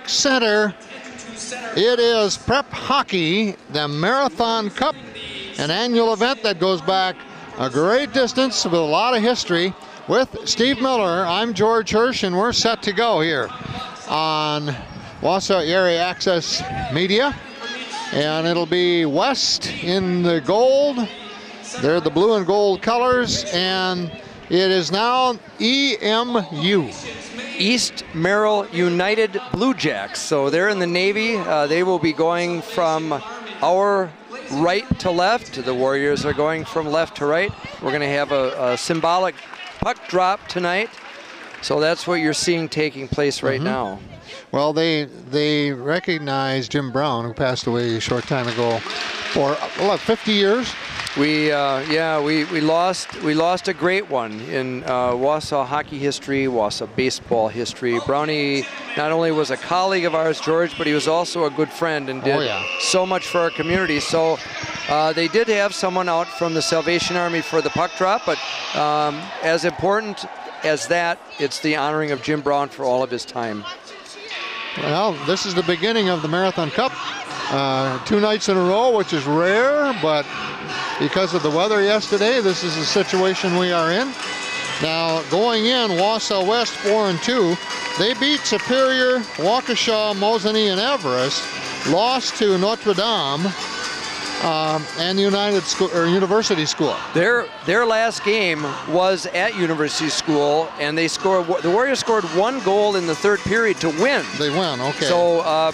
Rec Center. It is Prep Hockey, the Marathon Cup, an annual event that goes back a great distance with a lot of history. With Steve Miller, I'm George Hirsch, and we're set to go here on Wausau Area Access Media. And it'll be West in the gold. They're the blue and gold colors, and it is now EMU. East Merrill United Blue Jacks. So they're in the Navy. They will be going from our right to left. The Warriors are going from left to right. We're going to have a symbolic puck drop tonight. So that's what you're seeing taking place right now. Well, they recognize Jim Brown, who passed away a short time ago, for 50 years. We lost a great one in Wausau hockey history, Wausau baseball history. Brownie not only was a colleague of ours, George, but he was also a good friend and did so much for our community. So they did have someone out from the Salvation Army for the puck drop, but as important as that, it's the honoring of Jim Brown for all of his time. Well, this is the beginning of the Marathon Cup. 2 nights in a row, which is rare, but because of the weather yesterday, this is the situation we are in. Now, going in, Wausau West 4-2. They beat Superior, Waukesha, Mosinee, and Everest. Lost to Notre Dame and University School. Their last game was at University School, and they scored. The Warriors scored 1 goal in the 3rd period to win. They win, okay. So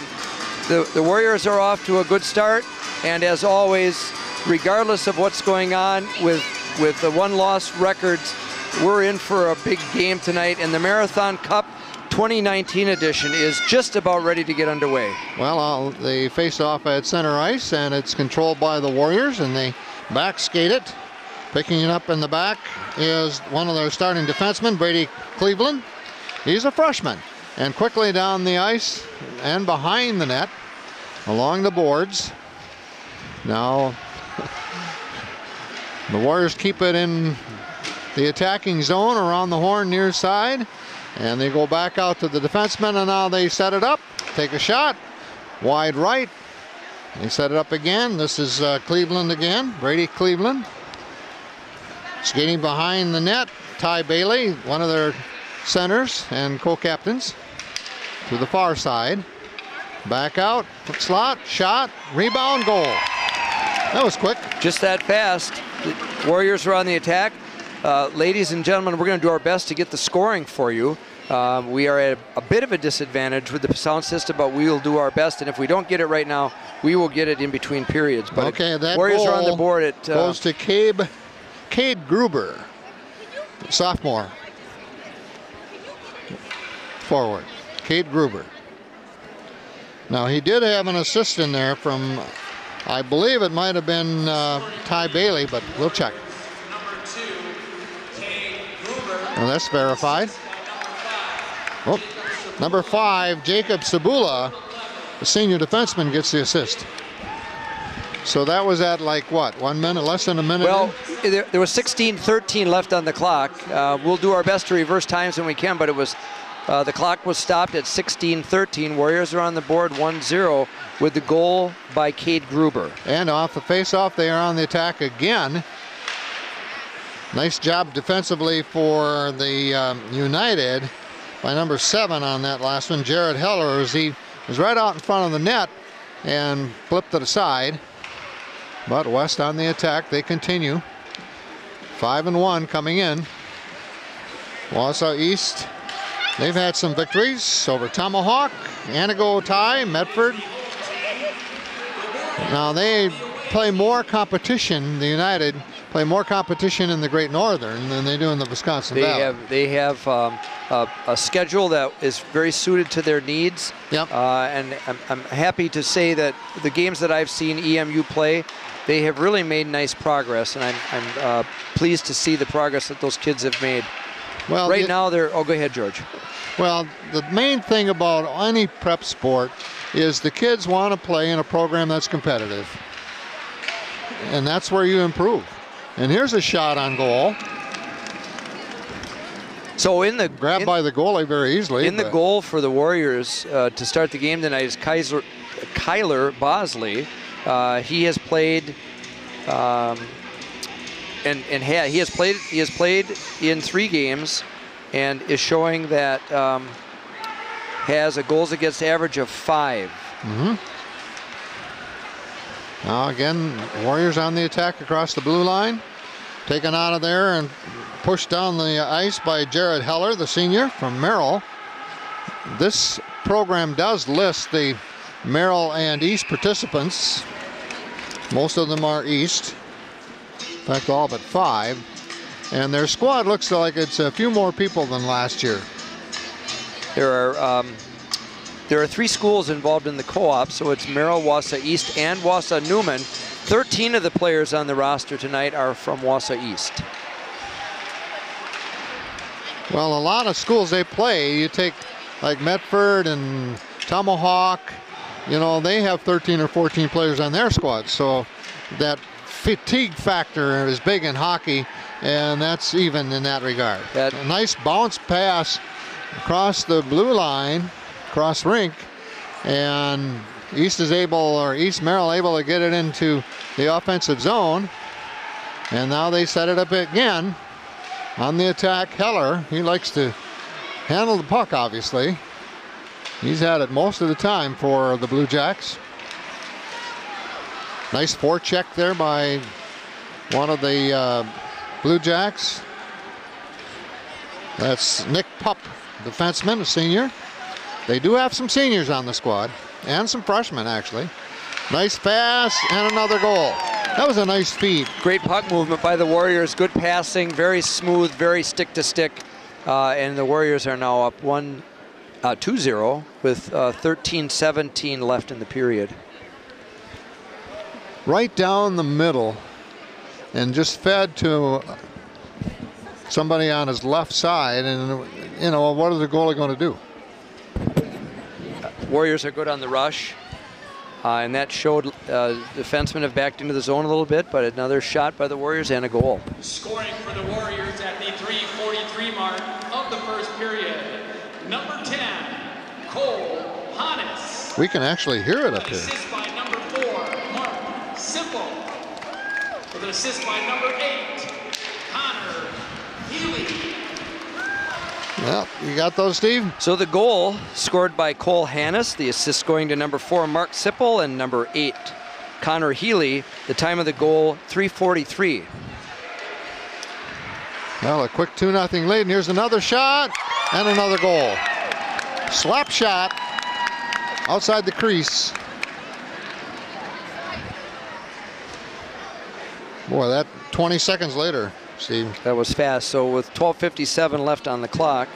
the Warriors are off to a good start, and as always, regardless of what's going on with the 1-loss records, we're in for a big game tonight, and the Marathon Cup 2019 edition is just about ready to get underway. Well, they face off at center ice, and it's controlled by the Warriors, and they back skate it. Picking it up in the back is one of their starting defensemen, Brady Cleveland. He's a freshman. And quickly down the ice and behind the net, along the boards. Now, the Warriors keep it in the attacking zone around the horn near side. And they go back out to the defenseman, and now they set it up. Take a shot. Wide right. They set it up again. This is Cleveland again, Brady Cleveland. Skating behind the net, Ty Bailey, one of their centers and co-captains, to the far side. Back out, slot, shot, rebound, goal. That was quick. Just that fast. The Warriors are on the attack. Ladies and gentlemen, we're going to do our best to get the scoring for you. We are at a bit of a disadvantage with the sound system, but we will do our best. And if we don't get it right now, we will get it in between periods. But okay, that Warriors goal are on the board. It goes to Cade Gruber, sophomore. Forward, Cade Gruber. Now, he did have an assist in there from, I believe it might have been Ty Bailey, but we'll check. Well, that's verified. Oh, number 5, Jacob Sabula, the senior defenseman, gets the assist. So that was at like what, 1 minute, less than a minute? Well, there was 16:13 left on the clock. We'll do our best to reverse times when we can, but it was the clock was stopped at 16:13. Warriors are on the board 1-0 with the goal by Cade Gruber. And off the face-off, they are on the attack again. Nice job defensively for the United by number 7 on that last one, Jared Heller, as he was right out in front of the net and flipped it aside. But West on the attack, they continue. 5-1 coming in. Wausau East, they've had some victories over Tomahawk, Anago Ty, Medford. Now they play more competition, the United play more competition in the Great Northern than they do in the Wisconsin Valley. They have a schedule that is very suited to their needs. Yep. And I'm happy to say that the games that I've seen EMU play, they have really made nice progress, and I'm pleased to see the progress that those kids have made. Well, right now they're, oh, go ahead, George. Well, the main thing about any prep sport is the kids want to play in a program that's competitive. And that's where you improve. And here's a shot on goal. So grabbed by the goalie very easily. In the goal for the Warriors to start the game tonight is Kyler Bosley. He has played, he has played in 3 games, and is showing that has a goals against average of 5. Mm-hmm. Now again, Warriors on the attack across the blue line. Taken out of there and pushed down the ice by Jared Heller, the senior from Merrill. This program does list the Merrill and East participants. Most of them are East. In fact, all but 5. And their squad looks like it's a few more people than last year. There are 3 schools involved in the co-op, so it's Merrill, Wausau East, and Wausau Newman. 13 of the players on the roster tonight are from Wausau East. Well, a lot of schools they play, you take like Medford and Tomahawk, you know, they have 13 or 14 players on their squad. So that fatigue factor is big in hockey, and that's even in that regard. A nice bounce pass across the blue line, cross rink, and East Merrill able to get it into the offensive zone. And now they set it up again. On the attack, Heller, he likes to handle the puck, obviously. He's had it most of the time for the Blue Jacks. Nice forecheck there by one of the Blue Jacks. That's Nick Pupp, defenseman, a senior. They do have some seniors on the squad, and some freshmen, actually. Nice pass, and another goal. That was a nice feed. Great puck movement by the Warriors. Good passing, very smooth, very stick-to-stick. And the Warriors are now up 2-0 with 13-17 left in the period. Right down the middle, and just fed to somebody on his left side. And, you know, what is the goalie going to do? Warriors are good on the rush, and that showed defensemen have backed into the zone a little bit, but another shot by the Warriors and a goal. Scoring for the Warriors at the 3:43 mark of the first period, number 10, Cole Hannes. We can actually hear it up here. Assist by number 4, Mark Simple. With an assist by number 8, Connor Healy. Well, you got those, Steve? So the goal scored by Cole Hannes, the assist going to number 4, Mark Sipple, and number 8, Connor Healy. The time of the goal, 3:43. Well, a quick 2-0 lead, and here's another shot, and another goal. Slap shot outside the crease. Boy, that 20 seconds later, Steve. That was fast. So with 12:57 left on the clock,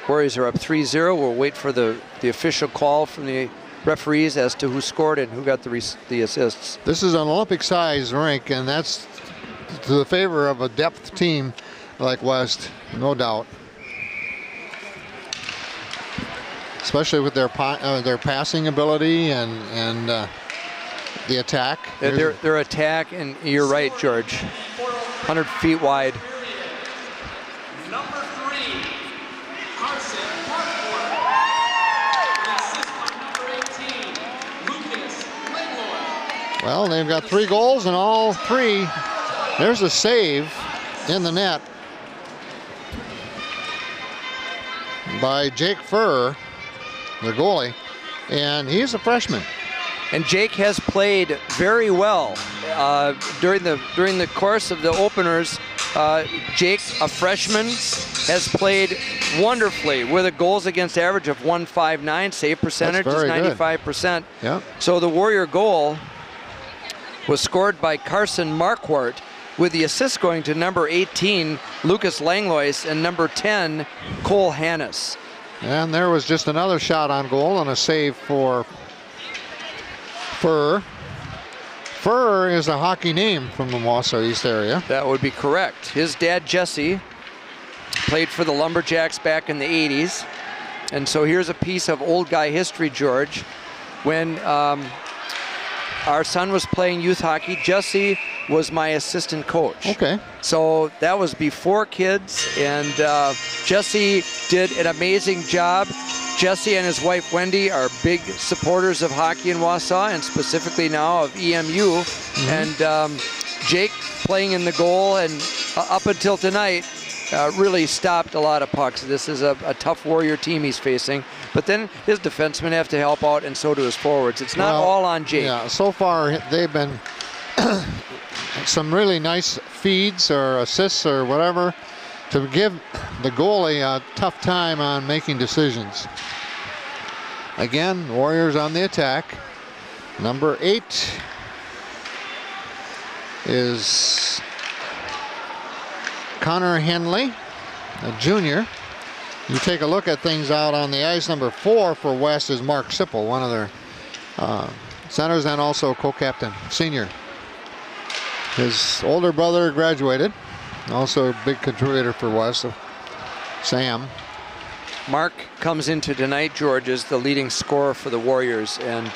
Warriors are up 3-0. We'll wait for the official call from the referees as to who scored and who got the assists. This is an Olympic-sized rink, and that's to the favor of a depth team like West, no doubt. Especially with their passing ability and the attack. Their attack, and you're right, George. 100 feet wide. Number 3, Carson Markford. Assist by number 18, Lucas Langlois. Well, they've got 3 goals, and all 3. There's a save in the net by Jake Furr, the goalie, and he's a freshman. And Jake has played very well during the course of the openers. Jake, a freshman, has played wonderfully with a goals against average of 159. Save percentage is 95%. Yeah. So the Warrior goal was scored by Carson Marquardt, with the assist going to number 18, Lucas Langlois, and number 10, Cole Hannes. And there was just another shot on goal and a save for Furr. Furr is a hockey name from the Wausau East area. That would be correct. His dad, Jesse, played for the Lumberjacks back in the 80s. And so here's a piece of old guy history, George. When our son was playing youth hockey. Jesse was my assistant coach. Okay. So that was before kids, and Jesse did an amazing job. Jesse and his wife Wendy are big supporters of hockey in Wausau, and specifically now of EMU. And Jake playing in the goal, and up until tonight, really stopped a lot of pucks. This is a tough Warrior team he's facing. But then his defensemen have to help out, and so do his forwards. It's not all on Jake. Yeah, so far they've been some really nice feeds or assists or whatever to give the goalie a tough time on making decisions. Again, Warriors on the attack. Number 8 is Connor Henley, a junior. You take a look at things out on the ice. Number 4 for West is Mark Sipple, one of their centers, and also co-captain, senior. His older brother graduated, also a big contributor for West, Sam. Mark comes into tonight, George, as the leading scorer for the Warriors, and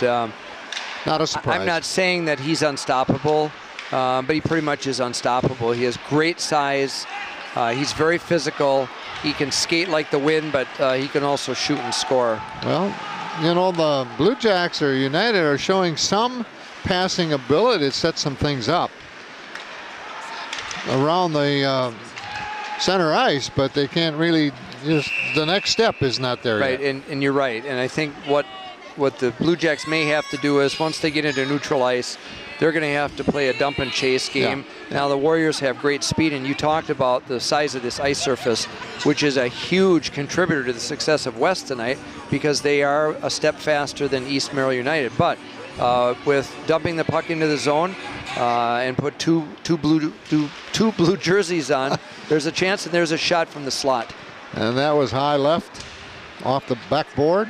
not a surprise. I'm not saying that he's unstoppable, but he pretty much is unstoppable. He has great size. He's very physical. He can skate like the wind, but he can also shoot and score. Well, you know, the Blue Jacks or United are showing some passing ability to set some things up around the center ice, but they can't really, just the next step is not there yet. Right, and you're right. And I think what the Blue Jacks may have to do is, once they get into neutral ice, they're going to have to play a dump and chase game. Yeah. Now the Warriors have great speed, and you talked about the size of this ice surface, which is a huge contributor to the success of West tonight, because they are a step faster than East Merrill United. But with dumping the puck into the zone and put two blue jerseys on, there's a chance, and there's a shot from the slot. And that was high left off the backboard.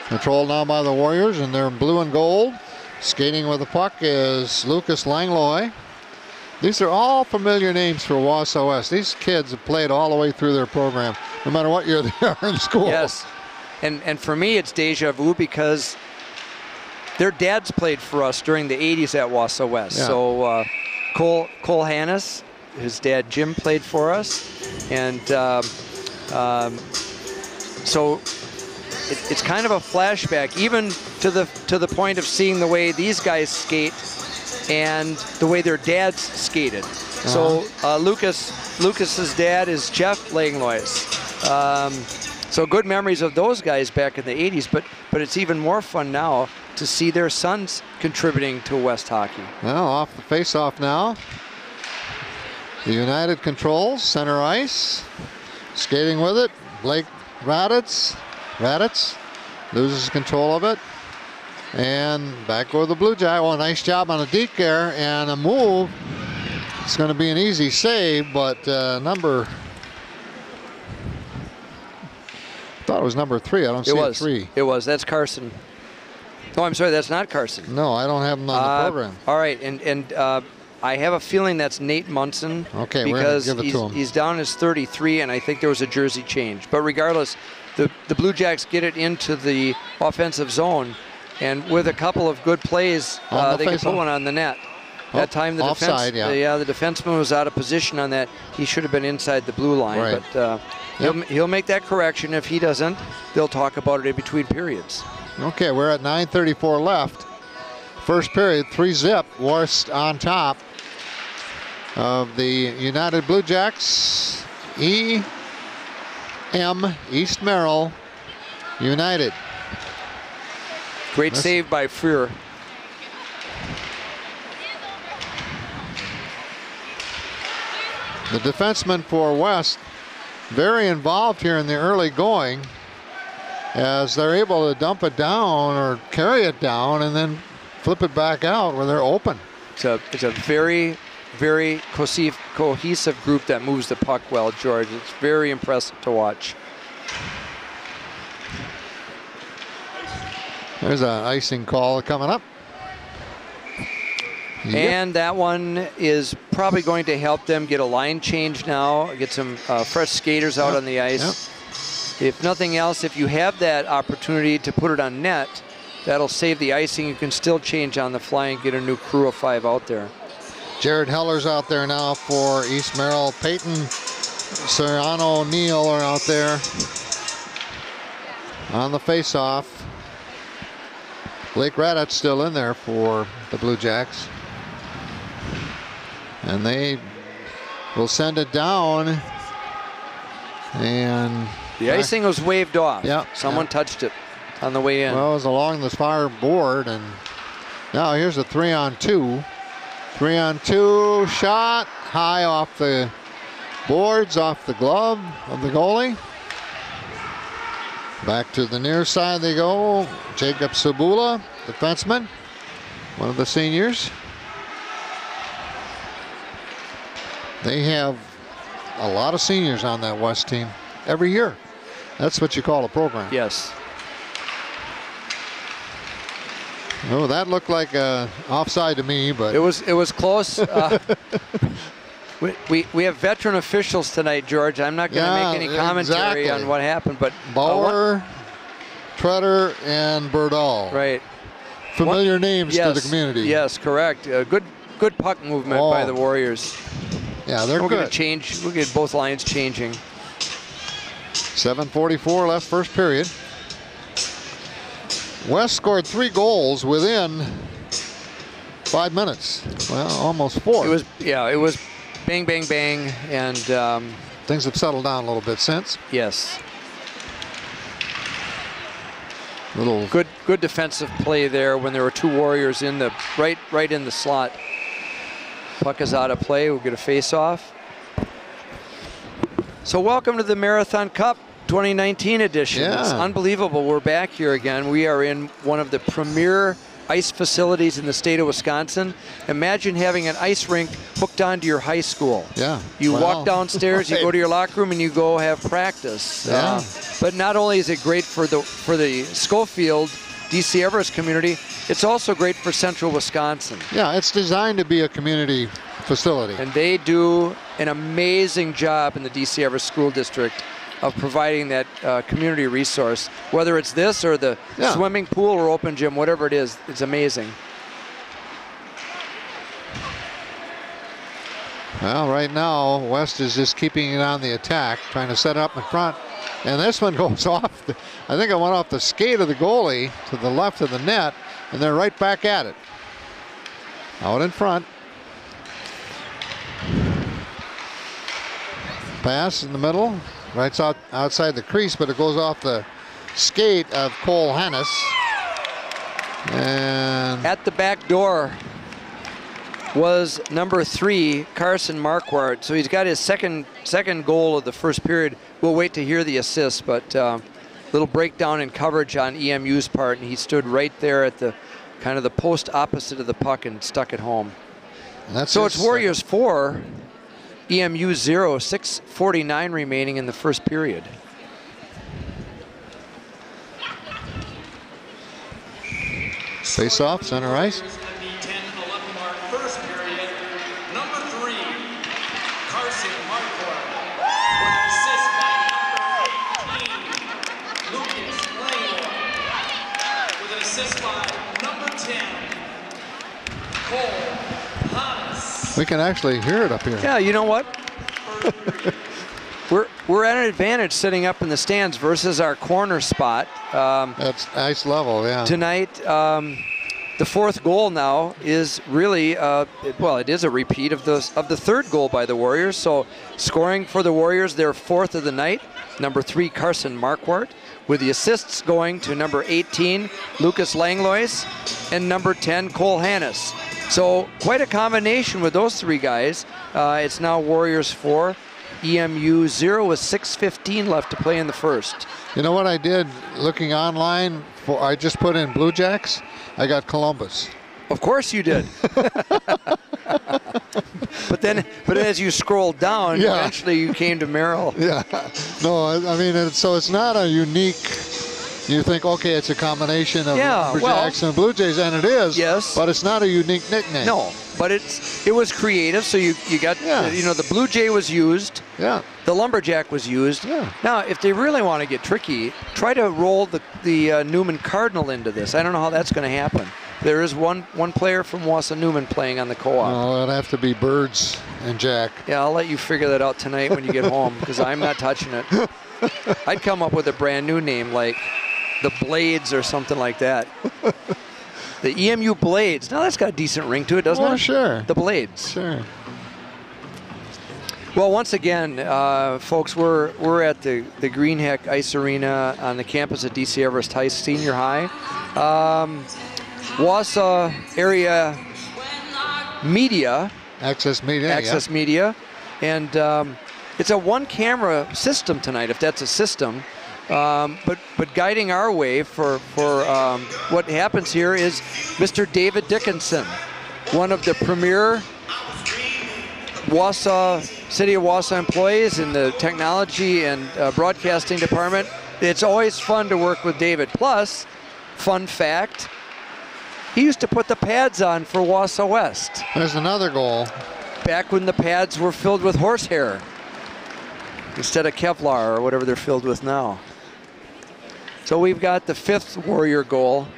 Controlled now by the Warriors, and they're in blue and gold. Skating with the puck is Lucas Langlois. These are all familiar names for Wausau West. These kids have played all the way through their program, no matter what year they are in school. Yes, and for me it's deja vu, because their dads played for us during the 80s at Wausau West. Yeah. So Cole Hannes, his dad Jim, played for us, and so it's kind of a flashback, even to the point of seeing the way these guys skate and the way their dads skated. So Lucas's dad is Jeff Langlois. So good memories of those guys back in the 80s, but it's even more fun now to see their sons contributing to West hockey. Well, off the face-off now. The United controls center ice. Skating with it, Blake Raditz loses control of it. And back with the Blue Jay. Well, nice job on a deke there and a move. It's going to be an easy save, but I thought it was number 3. I don't see a 3. It was. That's Carson. Oh, I'm sorry, that's not Carson. No, I don't have him on the program. All right, and I have a feeling that's Nate Munson. Okay, because we're gonna give it to him. He's down as 33, and I think there was a jersey change. But regardless, the Blue Jacks get it into the offensive zone, and with a couple of good plays, they can put one on the net. That time the offside, the defenseman was out of position on that. He should have been inside the blue line, right. But he'll make that correction. If he doesn't, they'll talk about it in between periods. Okay, we're at 9:34 left. First period, 3-zip. Worst on top of the United Blue Jacks. East Merrill United. Great save by Freer. The defenseman for West, very involved here in the early going, as they're able to dump it down or carry it down and then flip it back out where they're open. It's a very, very cohesive group that moves the puck well, George. It's very impressive to watch. There's an icing call coming up. Yep. And that one is probably going to help them get a line change now, get some fresh skaters out on the ice. If nothing else, if you have that opportunity to put it on net, that'll save the icing. You can still change on the fly and get a new crew of 5 out there. Jared Heller's out there now for East Merrill. Peyton Serrano Neal are out there on the face-off. Blake Raddat's still in there for the Blue Jacks. And they will send it down. And the icing was waved off. Yeah. Someone touched it on the way in. Well, it was along the far board. And now here's a 3-on-2. 3-on-2 shot high off the boards, off the glove of the goalie. Back to the near side they go. Jacob Sabula, defenseman, one of the seniors. They have a lot of seniors on that West team every year. That's what you call a program. Yes. Oh, that looked like offside to me, but it was close. We have veteran officials tonight, George. I'm not going to make any commentary on what happened, but Bauer, Treader, and Berdahl. Right. Familiar names to the community. Yes, correct. Good puck movement by the Warriors. Yeah, they're We're good. going to change. We'll get both lines changing. 7:44 left, first period. West scored 3 goals within 5 minutes. Well, almost 4. It was bang, bang, bang, and things have settled down a little bit since. Yes. Little good defensive play there when there were 2 Warriors in the right in the slot. Puck is out of play. We'll get a face-off. So welcome to the Marathon Cup 2019 edition. Yeah. It's unbelievable. We're back here again. We are in one of the premier ice facilities in the state of Wisconsin. Imagine having an ice rink hooked onto your high school. Yeah. You walk downstairs, you go to your locker room, and you go have practice. Yeah. But not only is it great for the Schofield, DC Everest community, it's also great for central Wisconsin. Yeah, it's designed to be a community facility. And they do an amazing job in the DC Everest School District of providing that community resource. Whether it's this or the swimming pool or open gym, whatever it is, it's amazing. Well, right now, West is just keeping it on the attack, trying to set it up in front. And this one goes off, I think it went off the skate of the goalie to the left of the net, and they're right back at it. Out in front. Pass in the middle, right outside the crease, but it goes off the skate of Cole Hannes. And at the back door was number 3, Carson Marquardt. So he's got his second goal of the first period. We'll wait to hear the assist, but little breakdown in coverage on EMU's part, and he stood right there at the kind of the post opposite of the puck and stuck it home. So it's Warriors 4, EMU 0, 6:49 remaining in the first period. Face off, center ice. We can actually hear it up here. Yeah, you know what? we're at an advantage sitting up in the stands versus our corner spot. That's ice level, yeah. Tonight, the 4th goal now is really, well, it is a repeat of the 3rd goal by the Warriors. So scoring for the Warriors, their 4th of the night. Number 3, Carson Marquardt, with the assists going to number 18, Lucas Langlois, and number 10, Cole Hannes. So quite a combination with those 3 guys. It's now Warriors 4, EMU 0 with 6:15 left to play in the first. You know what I did looking online? I just put in Blue Jacks. I got Columbus. Of course you did. But as you scrolled down, eventually you came to Merrill. Yeah. No, I mean, so it's not a unique you think, okay, it's a combination of Yeah, Lumberjacks and Blue Jays, and it is. Yes. But it's not a unique nickname. No, but it was creative. So you got, the Blue Jay was used. Yeah. The Lumberjack was used. Yeah. Now, if they really want to get tricky, try to roll the Newman Cardinal into this. I don't know how that's going to happen. There is one player from Wausau Newman playing on the co-op. No, it'll have to be Birds and Jack. Yeah, I'll let you figure that out tonight when you get home, because I'm not touching it. I'd come up with a brand new name like the Blades or something like that. The EMU Blades. Now that's got a decent ring to it, doesn't it? Oh, sure. The Blades. Sure. Well, once again, folks, we're at the Greenheck Ice Arena on the campus at DC Everest High Senior High. Wausau area media. Access Media. And it's a one-camera system tonight, if that's a system. But guiding our way for what happens here is Mr. David Dickinson, one of the premier City of Wausau employees in the technology and broadcasting department. It's always fun to work with David. Plus, fun fact, he used to put the pads on for Wausau West. There's another goal. Back when the pads were filled with horsehair instead of Kevlar or whatever they're filled with now. So we've got the 5th Warrior goal.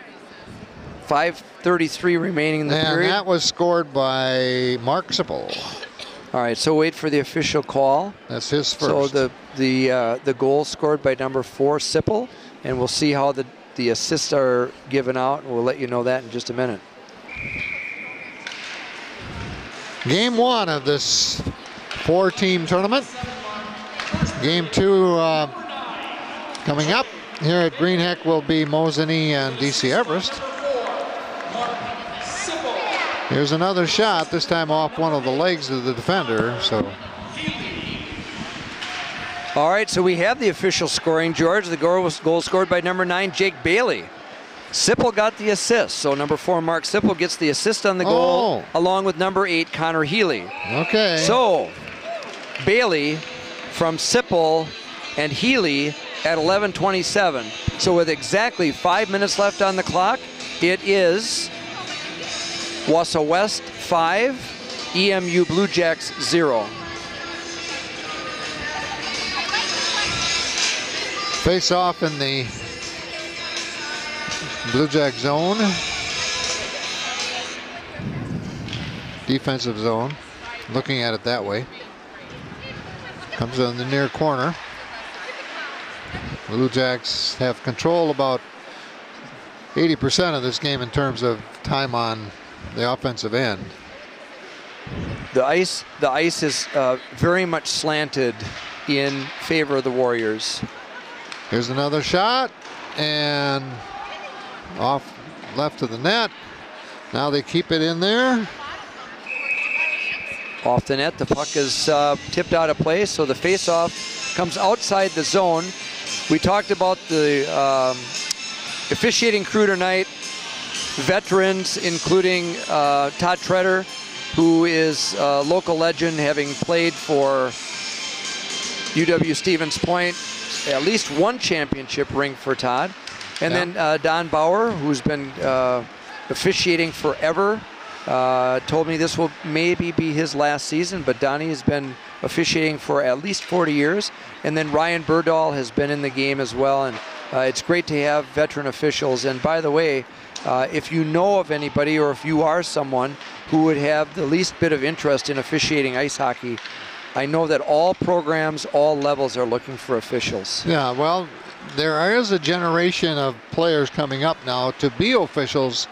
5:33 remaining in the period. And that was scored by Mark Sipple. All right, so wait for the official call. That's his first. So the goal scored by number 4, Sipple, and we'll see how the assists are given out, and we'll let you know that in just a minute. Game 1 of this 4-team tournament. Game 2 coming up here at Greenheck will be Mosinee and DC Everest. Here's another shot, this time off one of the legs of the defender. So. All right, so we have the official scoring, George. The goal scored by number 9, Jake Bailey. Sipple got the assist, so number 4, Mark Sipple, gets the assist on the goal, along with number 8, Connor Healy. Okay. So, Bailey from Sipple and Healy at 11:27. So with exactly 5 minutes left on the clock, it is Wausau West 5, EMU Blue Jacks 0. Face off in the Blue Jack zone. Defensive zone, looking at it that way. Comes on the near corner. Blue Jacks have control about 80% of this game in terms of time on the offensive end. The ice is very much slanted in favor of the Warriors. Here's another shot, and off left of the net. Now they keep it in there. Off the net, the puck is tipped out of place, so the face-off comes outside the zone. We talked about the officiating crew tonight, veterans, including Todd Treader, who is a local legend, having played for UW Stevens Point, at least one championship ring for Todd. And then Don Bauer, who's been officiating forever, told me this will maybe be his last season, but Donnie has been officiating for at least 40 years. And then Ryan Burdahl has been in the game as well. And it's great to have veteran officials. And by the way, if you know of anybody, or if you are someone who would have the least bit of interest in officiating ice hockey, I know that all programs, all levels are looking for officials. Yeah, well, there is a generation of players coming up now to be officials,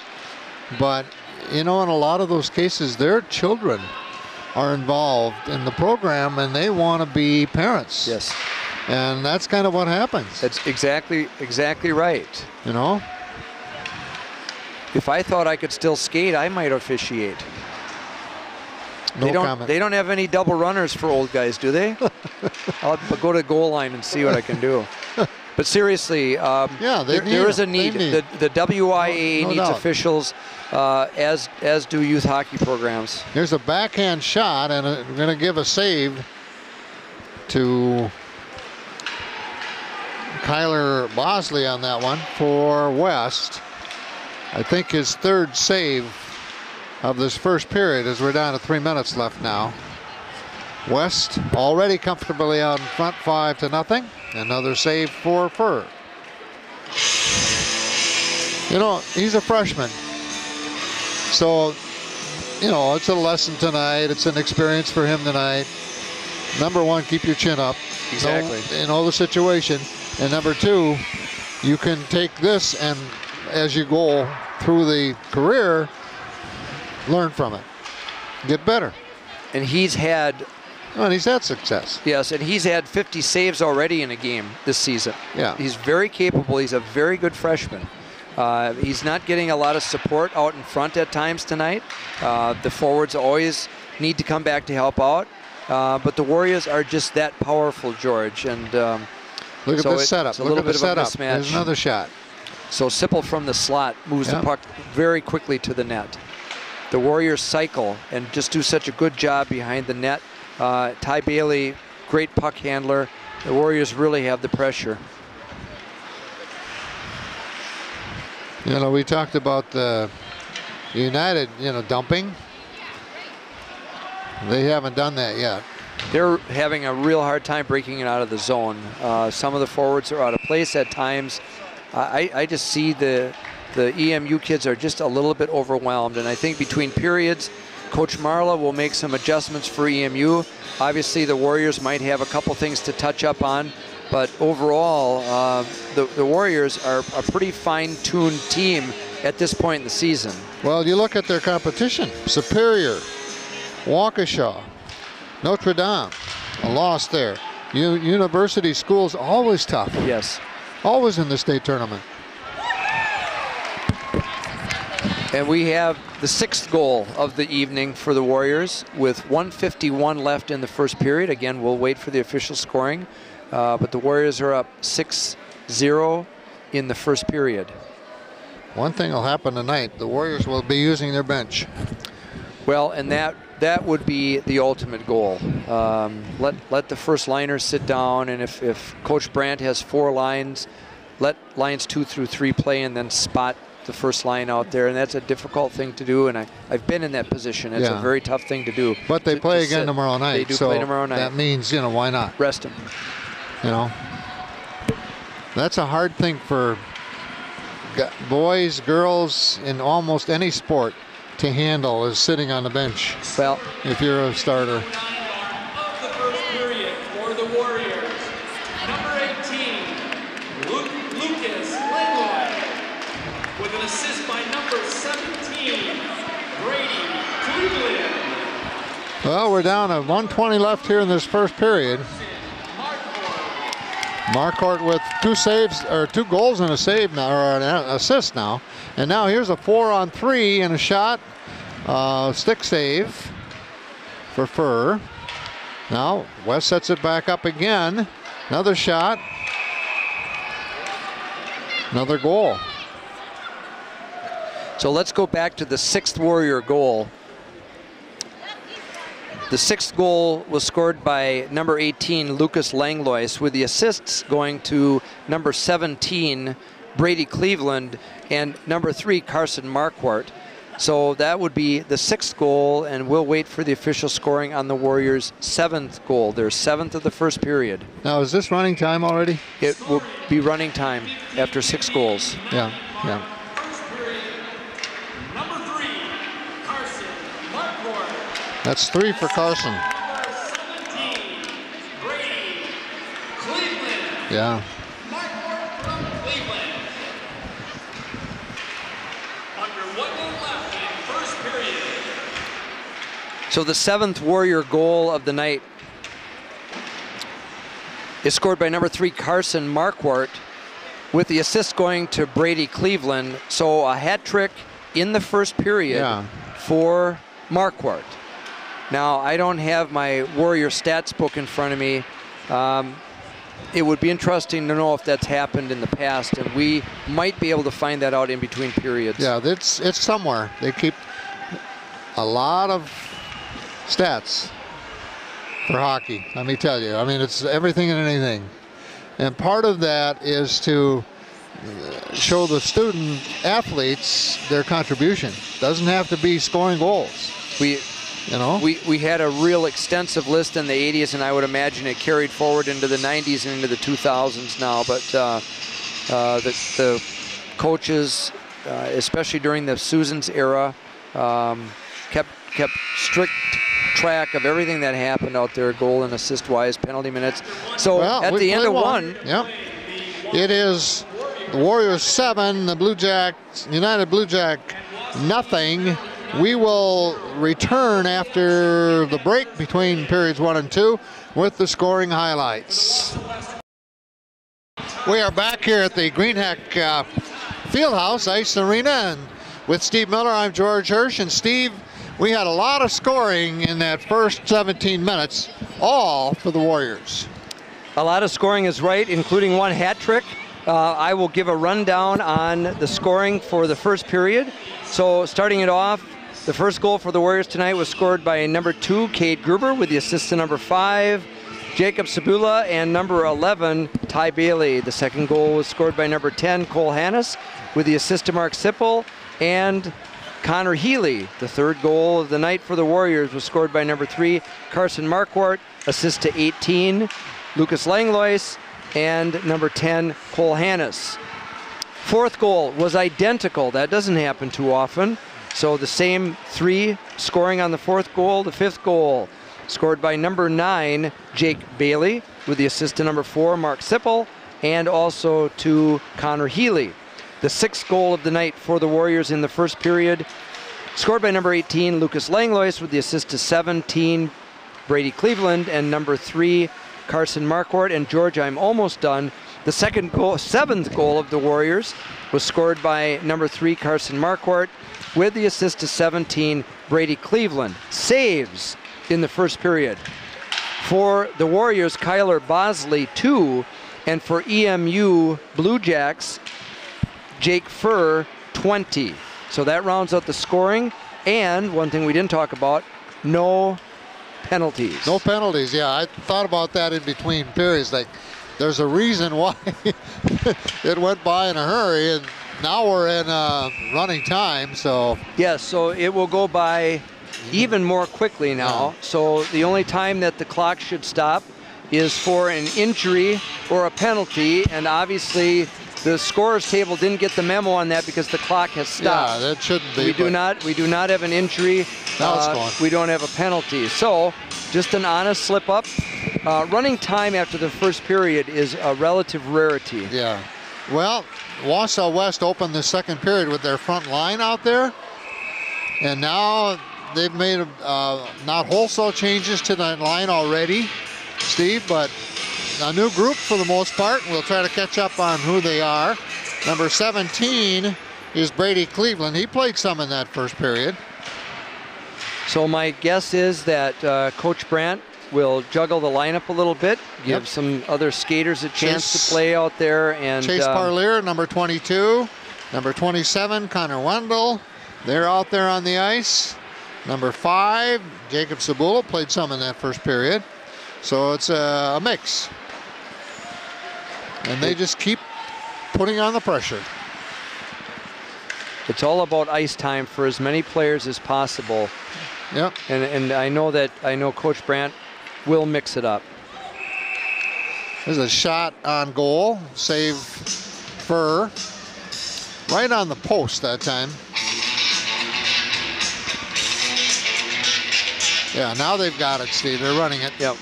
but you know, in a lot of those cases, their children are involved in the program and they want to be parents. Yes. And that's kind of what happens. That's exactly right. You know? If I thought I could still skate, I might officiate. No comment. They don't have any double runners for old guys, do they? I'll go to the goal line and see what I can do. But seriously, there is a need. The WIAA needs officials, as do youth hockey programs. Here's a backhand shot, and we're going to give a save to Kyler Bosley on that one for West. I think his third save of this first period, as we're down to 3 minutes left now. West already comfortably out in front, 5-0. Another save for Furr. You know, he's a freshman. So, you know, it's a lesson tonight. It's an experience for him tonight. Number one, keep your chin up. Exactly. You know the situation. And number two, you can take this and as you go through the career, learn from it. Get better. And he's had... Oh, and he's had success. Yes, and he's had 50 saves already in a game this season. Yeah. He's very capable. He's a very good freshman. He's not getting a lot of support out in front at times tonight. The forwards always need to come back to help out. But the Warriors are just that powerful, George. And look at this setup. Look at the setup. There's another shot. So Sipple from the slot moves the puck very quickly to the net. The Warriors cycle and just do such a good job behind the net. Ty Bailey, great puck handler. The Warriors really have the pressure. You know, we talked about the United, you know, dumping. They haven't done that yet. They're having a real hard time breaking it out of the zone. Some of the forwards are out of place at times. I just see the EMU kids are just a little bit overwhelmed, and I think between periods, Coach Marla will make some adjustments for EMU. Obviously, the Warriors might have a couple things to touch up on, but overall, the Warriors are a pretty fine-tuned team at this point in the season. Well, you look at their competition. Superior, Waukesha, Notre Dame, a loss there. University schools always tough. Yes. Always in the state tournament. And we have the 6th goal of the evening for the Warriors with 1:51 left in the first period. Again, we'll wait for the official scoring. But the Warriors are up 6-0 in the first period. One thing will happen tonight. The Warriors will be using their bench. Well, and that would be the ultimate goal. Let the first liners sit down, and if Coach Brandt has 4 lines, let lines 2 through 3 play and then spot the first line out there, and that's a difficult thing to do, and I've been in that position. It's a very tough thing to do. But they play again tomorrow night. They do play tomorrow night. That means, you know, why not? Rest them. You know, that's a hard thing for boys, girls, in almost any sport to handle, is sitting on the bench. Well, if you're a starter. Of the first period for the Warriors, number 18, Lucas Langlois, with an assist by number 17, Brady Cleveland. Well, we're down to 1:20 left here in this first period. Marquardt with 2 saves, or 2 goals and a save now, or an assist now. And now here's a 4-on-3 and a shot. Stick save for Furr. Now West sets it back up again. Another shot. Another goal. So let's go back to the 6th Warrior goal. The 6th goal was scored by number 18, Lucas Langlois, with the assists going to number 17, Brady Cleveland, and number 3, Carson Marquardt. So that would be the 6th goal, and we'll wait for the official scoring on the Warriors' 7th goal, their 7th of the first period. Now, is this running time already? It will be running time after 6 goals. Yeah, yeah. That's 3 for Carson. Yeah. So the 7th Warrior goal of the night is scored by number 3, Carson Marquardt, with the assist going to Brady Cleveland. So a hat trick in the first period for Marquardt. Now, I don't have my Warrior stats book in front of me. It would be interesting to know if that's happened in the past, and we might be able to find that out in between periods. Yeah, it's somewhere. They keep a lot of stats for hockey, let me tell you. I mean, it's everything and anything. And part of that is to show the student athletes their contribution. Doesn't have to be scoring goals. We had a real extensive list in the 80s, and I would imagine it carried forward into the 90s and into the 2000s now. But the coaches, especially during the Susan's era, kept strict track of everything that happened out there, goal and assist-wise, penalty minutes. So at the end of one, it is the Warriors 7, the United Blue Jack nothing. We will return after the break between periods 1 and 2 with the scoring highlights. We are back here at the Greenhack Fieldhouse Ice Arena, and with Steve Miller, I'm George Hirsch. And Steve, we had a lot of scoring in that first 17 minutes, all for the Warriors. A lot of scoring is right, including one hat trick. I will give a rundown on the scoring for the first period. So starting it off, the first goal for the Warriors tonight was scored by number 2, Cade Gruber, with the assist to number 5, Jacob Sabula, and number 11, Ty Bailey. The second goal was scored by number 10, Cole Hannes, with the assist to Mark Sipple and Connor Healy. The third goal of the night for the Warriors was scored by number 3, Carson Marquardt, assist to 18, Lucas Langlois, and number 10, Cole Hannes. Fourth goal was identical. That doesn't happen too often. So the same 3 scoring on the fourth goal. The fifth goal scored by number 9, Jake Bailey, with the assist to number 4, Mark Sipple, and also to Connor Healy. The sixth goal of the night for the Warriors in the first period, scored by number 18, Lucas Langlois, with the assist to 17, Brady Cleveland, and number 3, Carson Marquardt. And George, I'm almost done. The seventh goal of the Warriors was scored by number 3, Carson Marquardt, with the assist to 17, Brady Cleveland. Saves in the first period. For the Warriors, Kyler Bosley, 2, and for EMU Blue Jacks, Jake Furr, 20. So that rounds out the scoring. And one thing we didn't talk about, no penalties. No penalties, yeah. I thought about that in between periods. Like, there's a reason why it went by in a hurry, and now we're in running time, so. Yes, so it will go by even more quickly now. Yeah. So the only time that the clock should stop is for an injury or a penalty, and obviously the scorer's table didn't get the memo on that because the clock has stopped. Yeah, that shouldn't be. We do not have an injury. Now it's going. We don't have a penalty. So just an honest slip up. Running time after the first period is a relative rarity. Yeah. Well, Wausau West opened the second period with their front line out there, and now they've made not wholesale changes to that line already, Steve, but a new group for the most part. We'll try to catch up on who they are. Number 17 is Brady Cleveland. He played some in that first period. So my guess is that Coach Brandt will juggle the lineup a little bit, give some other skaters a chance to play out there. And Chase Parlier, number 22. Number 27, Connor Wendell. They're out there on the ice. Number 5, Jacob Sabula, played some in that first period. So it's a mix. And they just keep putting on the pressure. It's all about ice time for as many players as possible. Yep. And I know Coach Brandt will mix it up. There's a shot on goal. Save Furr. Right on the post that time. Yeah, now they've got it, Steve. They're running it. Yep.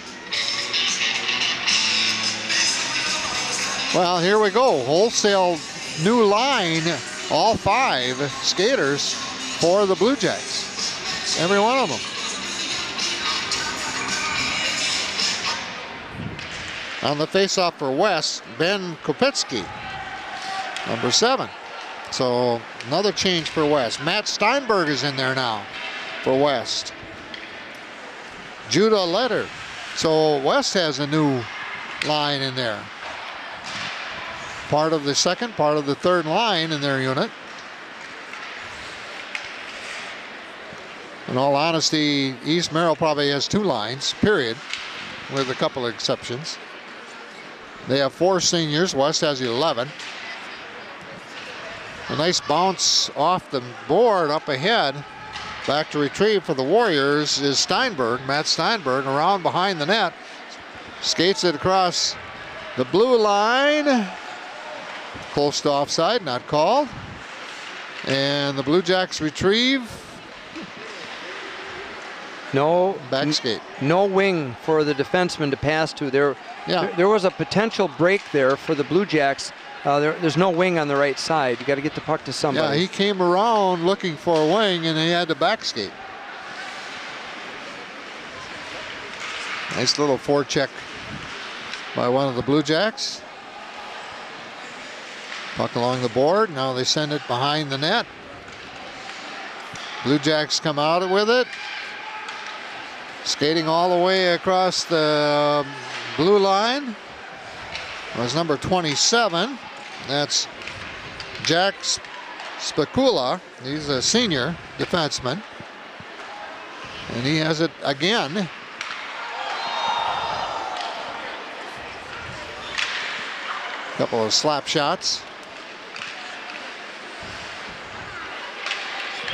Well, here we go. Wholesale new line. All 5 skaters for the Blue Jays. Every one of them. On the faceoff for West, Ben Kopetsky, number 7. So another change for West. Matt Steinberg is in there now for West. Judah Letter. So West has a new line in there. Part of the second, part of the third line in their unit. In all honesty, East Merrill probably has 2 lines, period, with a couple of exceptions. They have 4 seniors. West has 11. A nice bounce off the board up ahead. Back to retrieve for the Warriors is Steinberg, Matt Steinberg, around behind the net. Skates it across the blue line. Close to offside, not called. And the Blue Jacks retrieve. No back skate. No wing for the defenseman to pass to. There was a potential break there for the Blue Jacks. There's no wing on the right side. You got to get the puck to somebody. Yeah, he came around looking for a wing, and he had to back skate. Nice little forecheck by one of the Blue Jacks. Puck along the board. Now they send it behind the net. Blue Jacks come out with it. Skating all the way across the blue line was number 27. That's Jack Spicula. He's a senior defenseman. And he has it again. Couple of slap shots.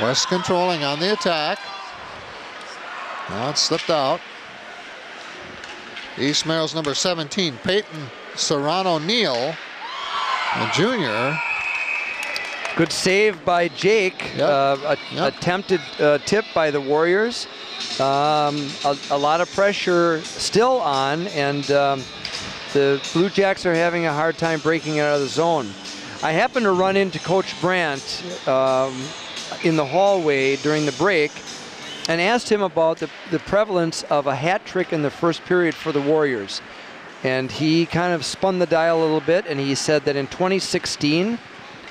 West controlling on the attack. Now it slipped out. East Merrill's number 17, Peyton Serrano-Neal, a junior. Good save by Jake. Attempted tip by the Warriors. A lot of pressure still on, and the Blue Jacks are having a hard time breaking out of the zone. I happened to run into Coach Brandt in the hallway during the break and asked him about the prevalence of a hat trick in the first period for the Warriors. And he kind of spun the dial a little bit, and he said that in 2016,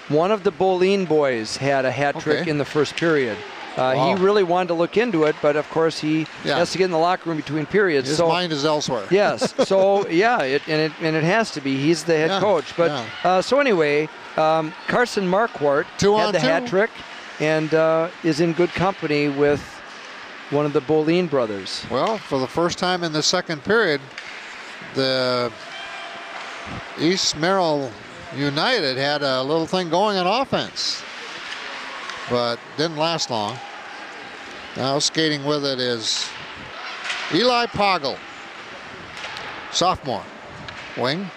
one of the Boleyn boys had a hat trick in the first period. He really wanted to look into it, but of course he has to get in the locker room between periods. His mind is elsewhere. Yes. So yeah, it has to be. He's the head coach. But so anyway, Carson Marquardt had the hat trick, and is in good company with one of the Boleyn brothers. Well, for the first time in the second period, the East Merrill United had a little thing going on offense, but didn't last long. Now skating with it is Eli Poggle, sophomore, wing.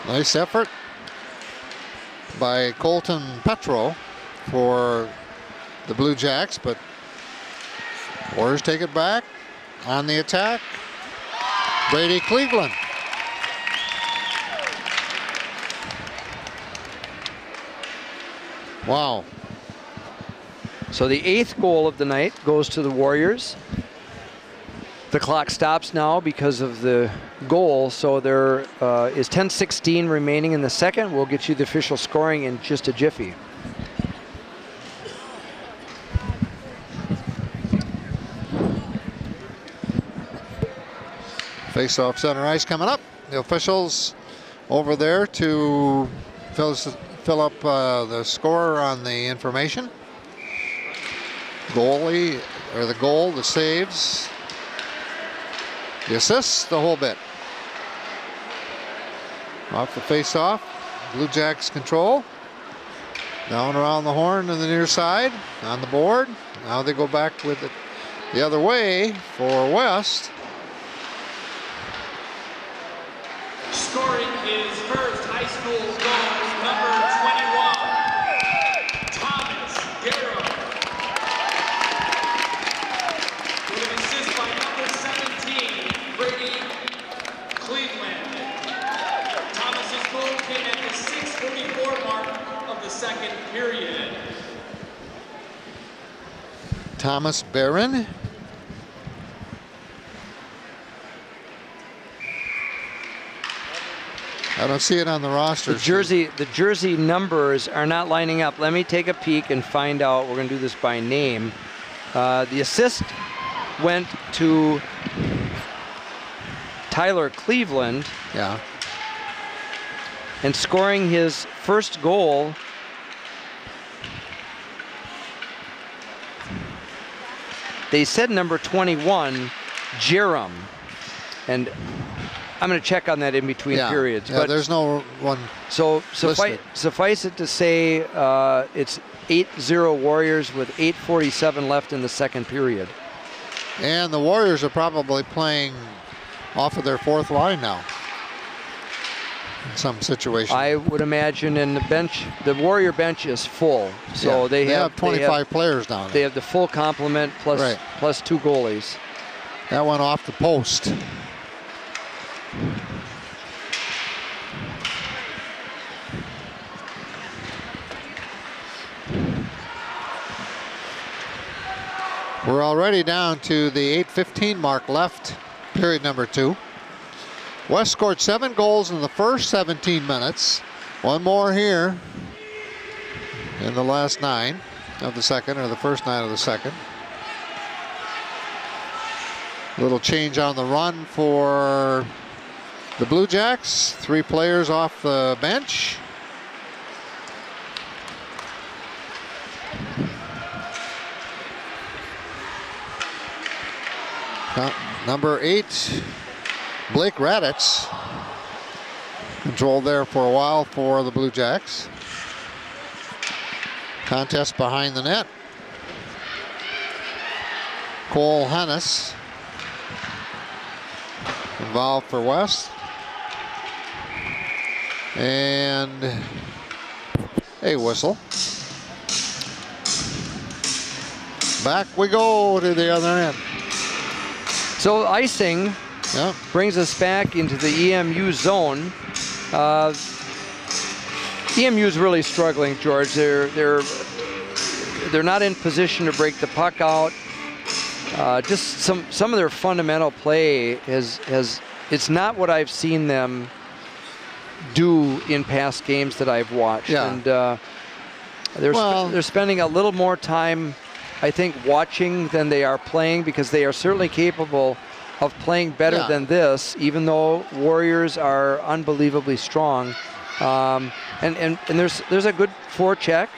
Nice effort by Colton Petro for the Blue Jacks, but Warriors take it back on the attack. Brady Cleveland. Wow. So the 8th goal of the night goes to the Warriors. The clock stops now because of the goal, so there is 10:16 remaining in the second. We'll get you the official scoring in just a jiffy. Face-off center ice coming up. The officials over there to fill up the score on the information. Goalie, or the goal, the saves, the assists, the whole bit. Off the face-off, Blue Jacks control. Down around the horn on the near side, on the board. Now they go back with it the other way for West. Scoring his first high school goal, number 21, Thomas Garrow. With an assist by number 17, Brady Cleveland. Thomas's goal came at the 6:44 mark of the second period. Thomas Barron. I don't see it on the roster. The jersey numbers are not lining up. Let me take a peek and find out. We're going to do this by name. The assist went to Tyler Cleveland. Yeah. and scoring his first goal. They said number 21, Jerem, and I'm going to check on that in between periods. Yeah, but there's no one. So suffice it to say, it's 8-0 Warriors with 8:47 left in the second period. And the Warriors are probably playing off of their fourth line now in some situation. I would imagine, and the Warrior bench is full. So they have 25 players down there. They have the full complement plus 2 goalies. That went off the post. We're already down to the 8:15 mark left, period number 2. West scored 7 goals in the first 17 minutes. One more here in the last 9 of the second, or the first 9 of the second. Little change on the run for the Blue Jacks. 3 players off the bench. Number 8, Blake Raditz, controlled there for a while for the Blue Jacks. Contest behind the net. Cole Hannes involved for West. And a whistle. Back we go to the other end. So icing brings us back into the EMU zone. EMU is really struggling, George. They're not in position to break the puck out. Just some of their fundamental play it's not what I've seen them do in past games that I've watched. Yeah. And they're spending a little more time, I think, watching than they are playing, because they are certainly capable of playing better than this, even though Warriors are unbelievably strong. And there's a good forecheck.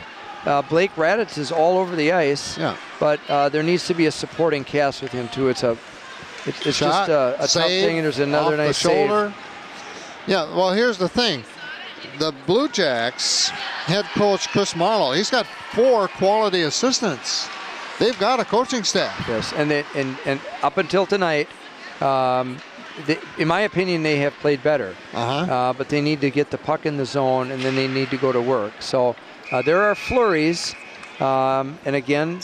Blake Raditz is all over the ice, but there needs to be a supporting cast with him too. It's just a tough thing, and there's another nice shoulder. Yeah, well, here's the thing. The Blue Jacks head coach Chris Marlowe, he's got 4 quality assistants. They've got a coaching staff. Yes, and up until tonight, in my opinion, they have played better. But they need to get the puck in the zone, and then they need to go to work. So there are flurries, and again,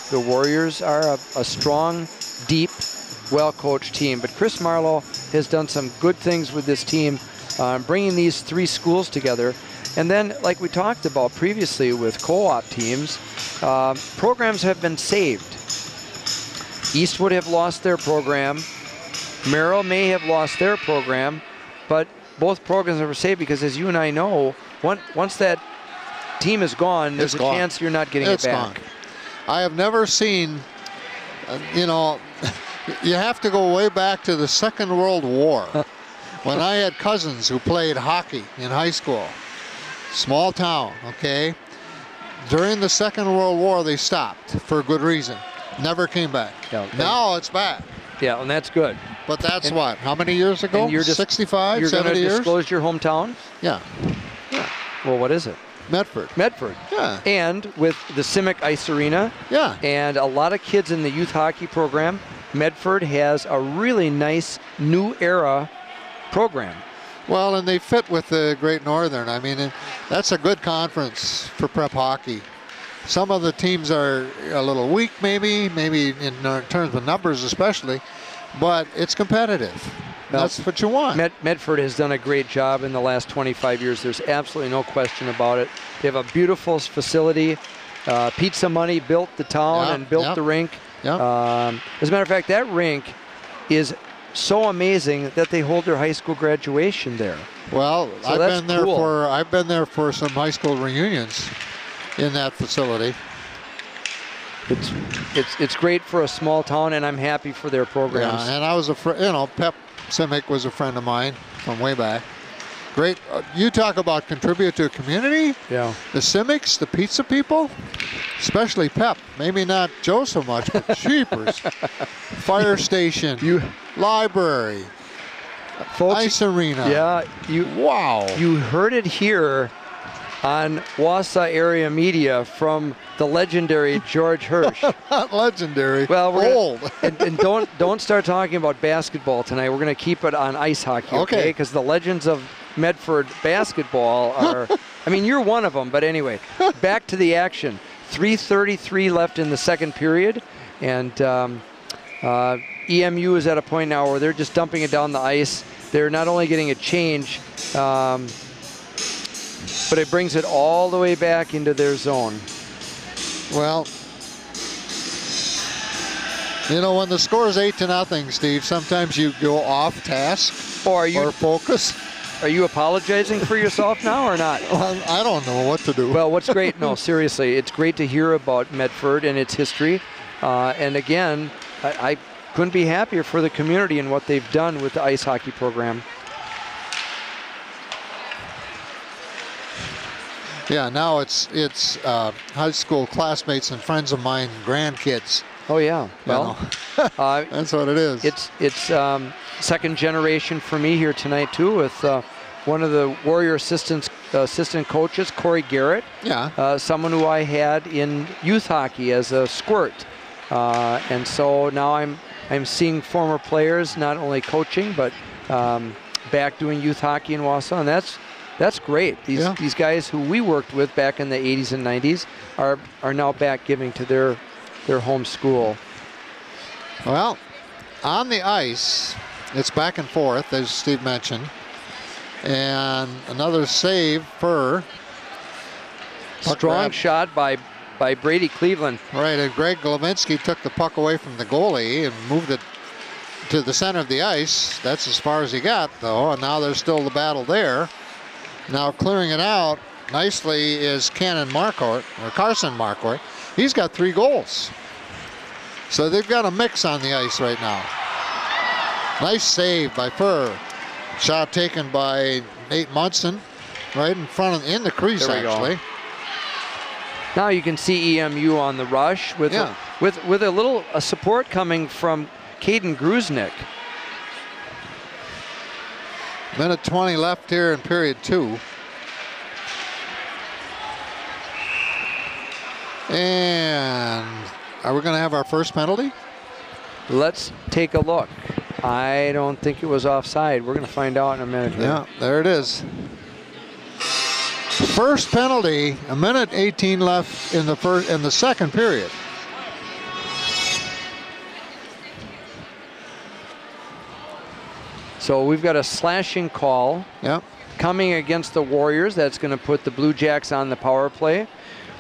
the Warriors are a strong, deep, well-coached team. But Chris Marlowe has done some good things with this team, bringing these 3 schools together. And then, like we talked about previously with co-op teams, programs have been saved. Eastwood have lost their program. Merrill may have lost their program, but both programs are saved because, as you and I know, once that team is gone, there's a chance you're not getting it back. Gone. I have never seen, you have to go way back to the Second World War when I had cousins who played hockey in high school. Small town, okay? During the Second World War, they stopped for a good reason. Never came back. Now it's back. Yeah, and that's good. But that's what? How many years ago? 65, you're 70 years? You're going to disclose your hometown? Yeah. Well, what is it? Medford. Yeah. And with the Simic Ice Arena. Yeah. And a lot of kids in the youth hockey program, Medford has a really nice new era program. Well, and they fit with the Great Northern. I mean, that's a good conference for prep hockey. Some of the teams are a little weak, maybe in terms of numbers especially, but it's competitive. That's what you want. Medford has done a great job in the last 25 years. There's absolutely no question about it. They have a beautiful facility. Pizza Money built the town and built the rink. As a matter of fact, that rink is so amazing that they hold their high school graduation there. Well, so I've been there for some high school reunions in that facility. It's great for a small town, and I'm happy for their programs. Yeah, and I was Pep Simic was a friend of mine from way back. Great. You talk about contribute to a community. Yeah. The Simics, the pizza people, especially Pep. Maybe not Joe so much, but Cheapers. Fire station, library, Folks, ice arena. Yeah. Wow. You heard it here on Wausau Area Media from the legendary George Hirsch. Not legendary. Well, we're old. and don't start talking about basketball tonight. We're going to keep it on ice hockey, okay? Because the legends of Medford basketball are, I mean, you're one of them, but anyway, back to the action. 3:33 left in the second period, and EMU is at a point now where they're just dumping it down the ice. They're not only getting a change, but it brings it all the way back into their zone. Well, you know, when the score is 8-0, Steve, sometimes you go off task or focus. Are you apologizing for yourself now or not? Well, I don't know what to do. Well, what's great, no, seriously, it's great to hear about Medford and its history. And again, I couldn't be happier for the community and what they've done with the ice hockey program. Yeah, now it's high school classmates and friends of mine, grandkids. Oh yeah, well, that's what it is. It's second generation for me here tonight too, with one of the Warrior assistant coaches, Corey Garrett. Yeah. Someone who I had in youth hockey as a squirt, and so now I'm seeing former players not only coaching but back doing youth hockey in Wausau, and that's great. These guys who we worked with back in the 80s and 90s are now back giving to their home school. Well, on the ice, it's back and forth, as Steve mentioned. And another save for strong shot by Brady Cleveland. Right, and Greg Glavinsky took the puck away from the goalie and moved it to the center of the ice. That's as far as he got, though, and now there's still the battle there. Now clearing it out nicely is Carson Marcourt. He's got 3 goals. So they've got a mix on the ice right now. Nice save by Furr. Shot taken by Nate Munson, right in the crease, actually. Now you can see EMU on the rush with a little support coming from Caden Gruznick. Minute 20 left here in period 2. And are we going to have our first penalty? Let's take a look. I don't think it was offside. We're going to find out in a minute. Yeah, there it is. First penalty, a minute 18 left in the second period. So we've got a slashing call coming against the Warriors. That's going to put the Blue Jacks on the power play.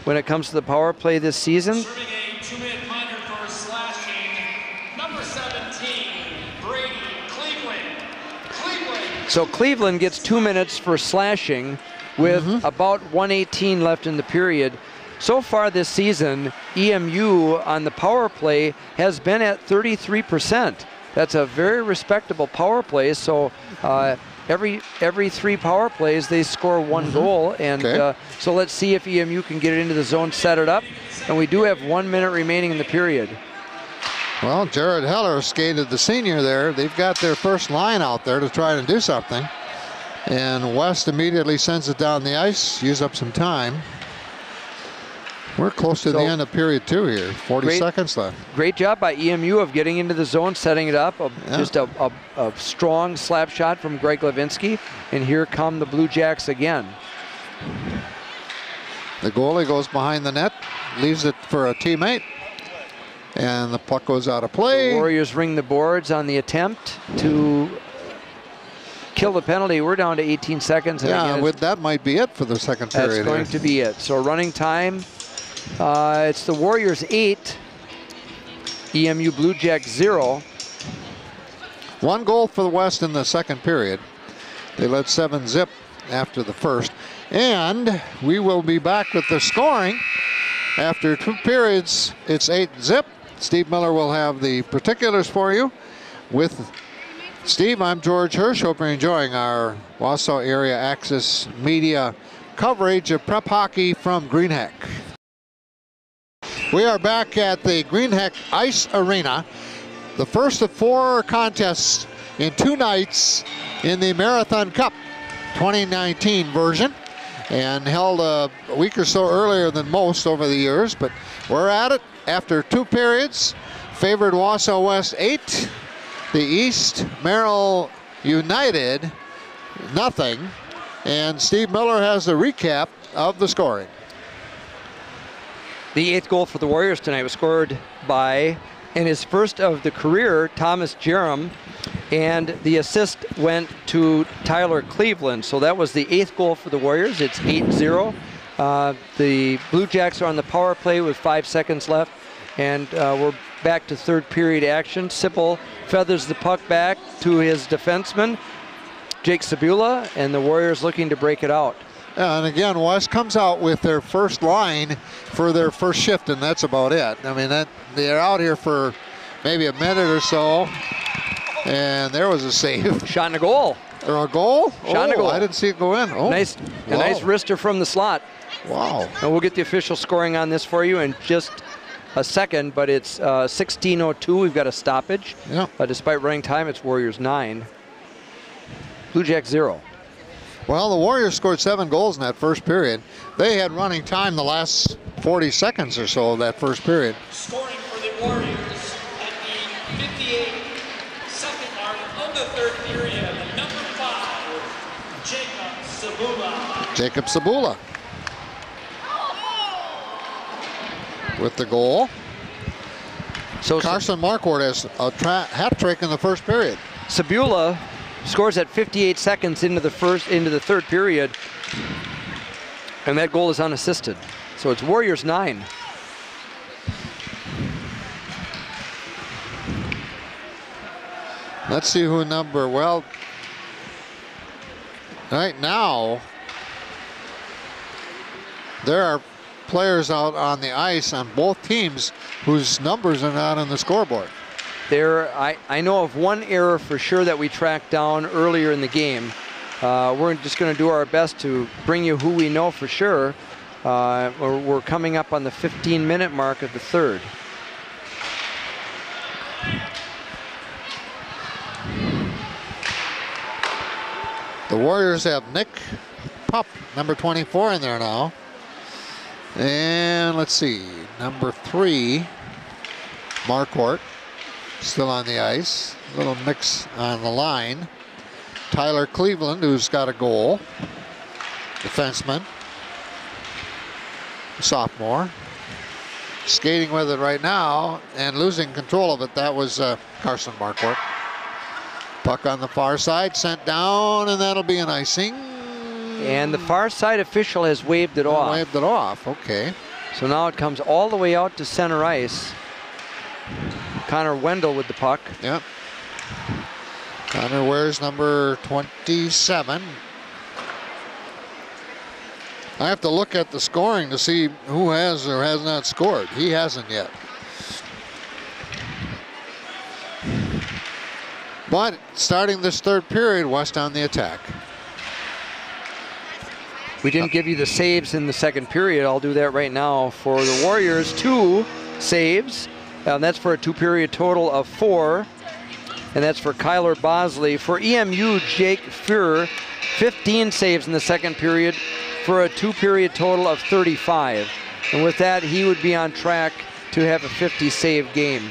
When it comes to the power play this season, serving a 2-minute minor for slashing, number 17, Brady Cleveland. So Cleveland gets 2 minutes for slashing with about 1:18 left in the period. So far this season, EMU on the power play has been at 33%. That's a very respectable power play. So every 3 power plays, they score 1 goal. And so let's see if EMU can get it into the zone, set it up. And we do have 1 minute remaining in the period. Well, Jared Heller skated the senior there. They've got their first line out there to try to do something. And West immediately sends it down the ice, use up some time. We're close to the end of period 2 here. 40 seconds left. Great job by EMU of getting into the zone, setting it up. Just a strong slap shot from Greg Levinsky. And here come the Blue Jacks again. The goalie goes behind the net, leaves it for a teammate. And the puck goes out of play. The Warriors ring the boards on the attempt to kill the penalty. We're down to 18 seconds. And again, that might be it for the second period. That's going to be it. So running time. It's the Warriors 8, EMU Blue Jacks 0. 1 goal for the West in the second period. They led 7-0 after the first. And we will be back with the scoring. After 2 periods, it's 8-0. Steve Miller will have the particulars for you with Steve, I'm George Hirsch. Hope you're enjoying our Wausau Area Access Media coverage of prep hockey from Greenheck. We are back at the Greenheck Ice Arena. The first of 4 contests in 2 nights in the Marathon Cup 2019 version, and held a week or so earlier than most over the years, but we're at it after 2 periods. Favored Wausau West 8. The East Merrill United, nothing. And Steve Miller has a recap of the scoring. The 8th goal for the Warriors tonight was scored by, in his first of the career, Thomas Jerem, and the assist went to Tyler Cleveland. So that was the 8th goal for the Warriors. It's 8-0. The Blue Jacks are on the power play with 5 seconds left, and we're back to third period action. Sipple feathers the puck back to his defenseman, Jake Sabula, and the Warriors looking to break it out. And again, West comes out with their first line for their first shift, and that's about it. I mean, they're out here for maybe a minute or so, and there was a save. Shot in a goal. Or a goal? Shot in a goal. I didn't see it go in. Oh, a nice wrister from the slot. Wow. And we'll get the official scoring on this for you in just a second, but it's 16:02. We've got a stoppage. Yeah. Despite running time, it's Warriors 9, Blue Jacks 0. Well, the Warriors scored 7 goals in that first period. They had running time the last 40 seconds or so of that first period. Scoring for the Warriors at the 58-second mark of the third period, number 5, Jacob Sabula. Jacob Sabula with the goal. So Carson Marquardt has a hat trick in the first period. Sabula scores at 58 seconds into the third period, and that goal is unassisted. So it's Warriors 9. Let's see who well, right now there are players out on the ice on both teams whose numbers are not on the scoreboard. I know of one error for sure that we tracked down earlier in the game. We're just going to do our best to bring you who we know for sure. We're coming up on the 15-minute mark of the third. The Warriors have Nick Pup, number 24, in there now. And let's see, number 3, Marquardt, still on the ice. A little mix on the line. Tyler Cleveland, who's got a goal. Defenseman. Sophomore. Skating with it right now and losing control of it. That was Carson Marquardt. Puck on the far side, sent down, and that'll be an icing. And the far side official has waved it off. Waved it off, okay. So now it comes all the way out to center ice. Connor Wendell with the puck. Yep. Connor wears number 27. I have to look at the scoring to see who has or has not scored. He hasn't yet. But starting this third period, West on the attack. We didn't give you the saves in the second period. I'll do that right now. For the Warriors, 2 saves. And that's for a 2-period total of 4. And that's for Kyler Bosley. For EMU, Jake Fuhrer, 15 saves in the second period for a 2-period total of 35. And with that, he would be on track to have a 50-save game.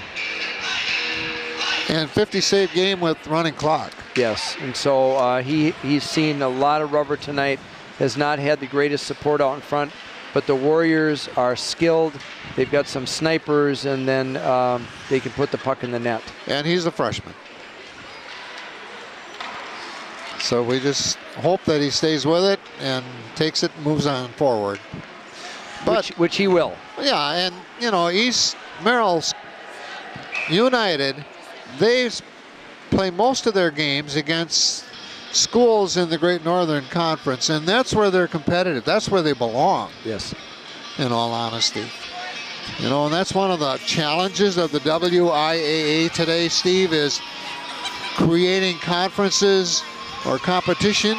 And 50-save game with running clock. Yes, and so he's seen a lot of rubber tonight. Has not had the greatest support out in front, but the Warriors are skilled. They've got some snipers, and then they can put the puck in the net. And he's a freshman. So we just hope that he stays with it and takes it and moves on forward. But which he will. Yeah, and you know, East Merrill United, they play most of their games against schools in the Great Northern Conference, and that's where they're competitive. That's where they belong. Yes. In all honesty. You know, and that's one of the challenges of the WIAA today, Steve, is creating conferences or competition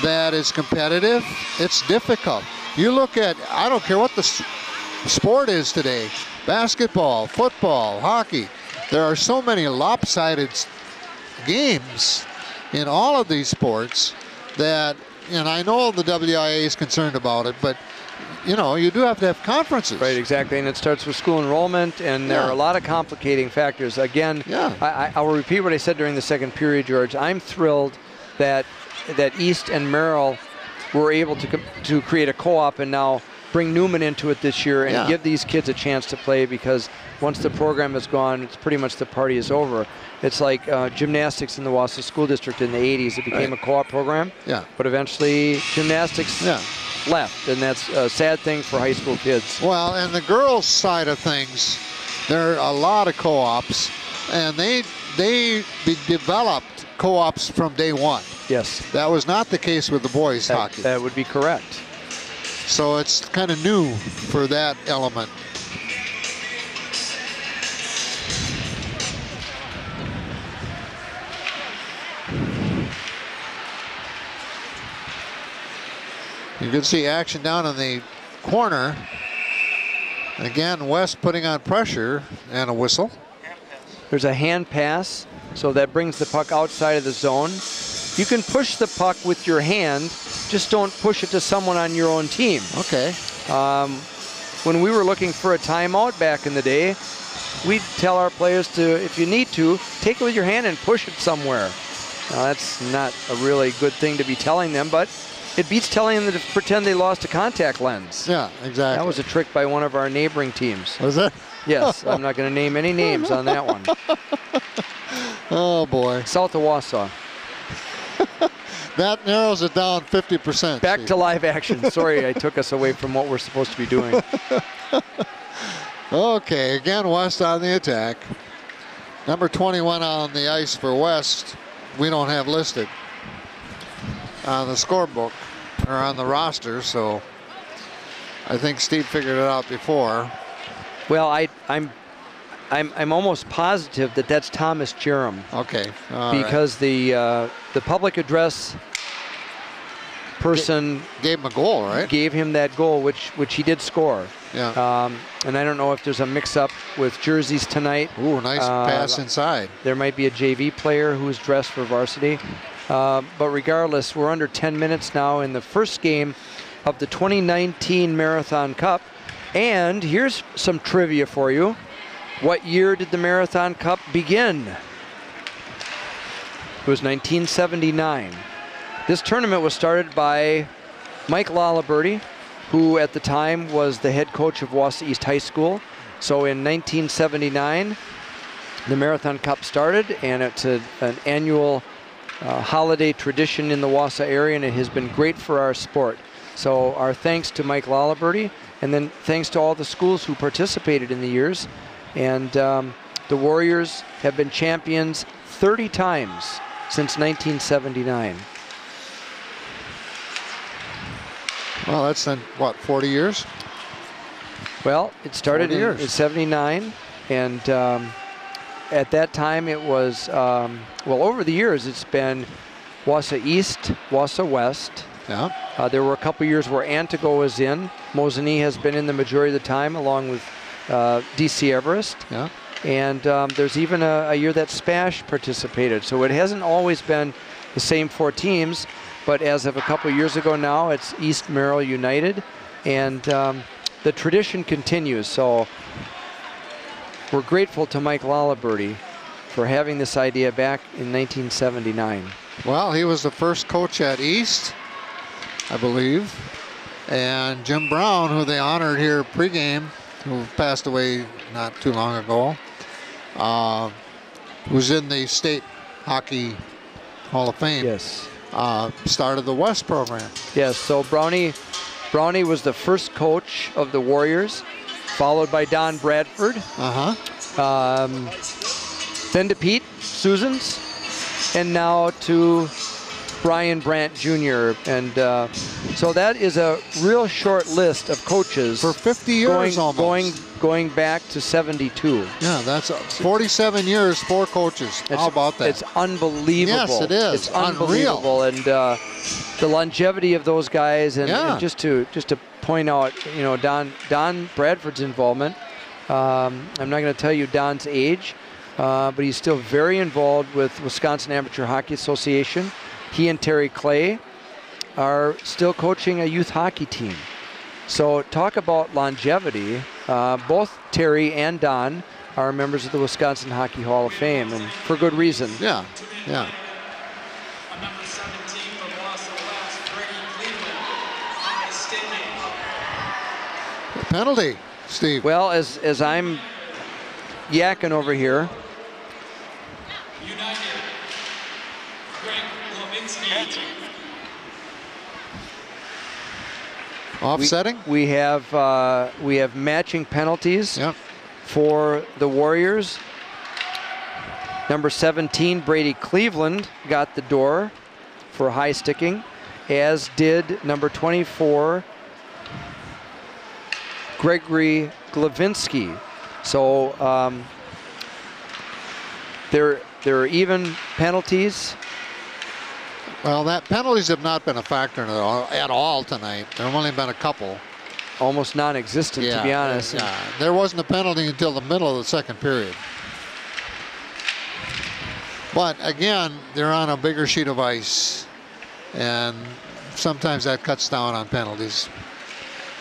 that is competitive, it's difficult. You look at, I don't care what the sport is today, basketball, football, hockey, there are so many lopsided games in all of these sports that, and I know the WIA is concerned about it, but you know, you do have to have conferences. Right, exactly, and it starts with school enrollment, and there are a lot of complicating factors. Again, I will repeat what I said during the second period, George. I'm thrilled that East and Merrill were able to create a co-op and now bring Newman into it this year and give these kids a chance to play, because once the program is gone, it's pretty much the party is over. It's like gymnastics in the Wausau School District in the 80s. It became a co-op program, but eventually gymnastics left, and that's a sad thing for high school kids. Well, and the girls' side of things, there are a lot of co-ops, and they developed co-ops from day one. Yes. That was not the case with the boys' hockey. That would be correct. So it's kind of new for that element. You can see action down in the corner. Again, West putting on pressure and a whistle. There's a hand pass, so that brings the puck outside of the zone. You can push the puck with your hand, just don't push it to someone on your own team. Okay. When we were looking for a timeout back in the day, we'd tell our players to, if you need to, take it with your hand and push it somewhere. Now, that's not a really good thing to be telling them, but it beats telling them to pretend they lost a contact lens. Yeah, exactly. That was a trick by one of our neighboring teams. Was it? Yes, I'm not going to name any names on that one. Oh, boy. South of Wausau. That narrows it down 50%. Back to live action. Sorry, I took us away from what we're supposed to be doing. Okay, again, West on the attack. Number 21 on the ice for West, we don't have listed on the scorebook or on the roster, so I think Steve figured it out before. Well, I'm almost positive that that's Thomas Jerem. Okay. Because the public address person gave him a goal, right? Gave him that goal, which he did score. Yeah. And I don't know if there's a mix-up with jerseys tonight. Ooh, nice pass inside. There might be a JV player who's dressed for varsity. But regardless, we're under 10 minutes now in the first game of the 2019 Marathon Cup. And here's some trivia for you. What year did the Marathon Cup begin? It was 1979. This tournament was started by Mike Laliberty, who at the time was the head coach of Wausau East High School. So in 1979, the Marathon Cup started, and it's an annual holiday tradition in the Wausau area, and it has been great for our sport. So our thanks to Mike Laliberty, and then thanks to all the schools who participated in the years. And the Warriors have been champions 30 times since 1979. Well, that's then, what, 40 years? Well, it started in 79, and at that time it was, well, over the years it's been Wausau East, Wausau West. Yeah. There were a couple years where Antigo was in. Mosinee has been in the majority of the time, along with DC Everest. Yeah. And there's even a year that Spash participated. So it hasn't always been the same four teams, but as of a couple years ago now, it's East Merrill United, and the tradition continues. So we're grateful to Mike Laliberty for having this idea back in 1979. Well, he was the first coach at East, I believe, and Jim Brown, who they honored here pregame, who passed away not too long ago, was in the State Hockey Hall of Fame. Yes. Started the West program. Yes, so Brownie was the first coach of the Warriors, followed by Don Bradford. Then to Pete Susans, and now to Brian Brandt Jr. And so that is a real short list of coaches. For 50 years going going back to 72. Yeah, that's 47 years, 4 coaches. How about that? It's unbelievable. Yes, it is. It's unbelievable. And the longevity of those guys, and just to point out, you know, Don Bradford's involvement. I'm not going to tell you Don's age, but he's still very involved with Wisconsin Amateur Hockey Association. He and Terry Clay are still coaching a youth hockey team. So talk about longevity. Both Terry and Don are members of the Wisconsin Hockey Hall of Fame, and for good reason. Yeah. Number 17 from Wausau West, Brady Cleveland, high sticking. Penalty, Steve. Well, as I'm yakking over here, United, Greg Levinsky. Offsetting? we have matching penalties for the Warriors. Number 17, Brady Cleveland, got the door for high sticking, as did number 24, Gregory Glavinsky. So there are even penalties. Well, penalties have not been a factor at all tonight. There have only been a couple. Almost non-existent, to be honest. Yeah. There wasn't a penalty until the middle of the second period. But again, they're on a bigger sheet of ice, and sometimes that cuts down on penalties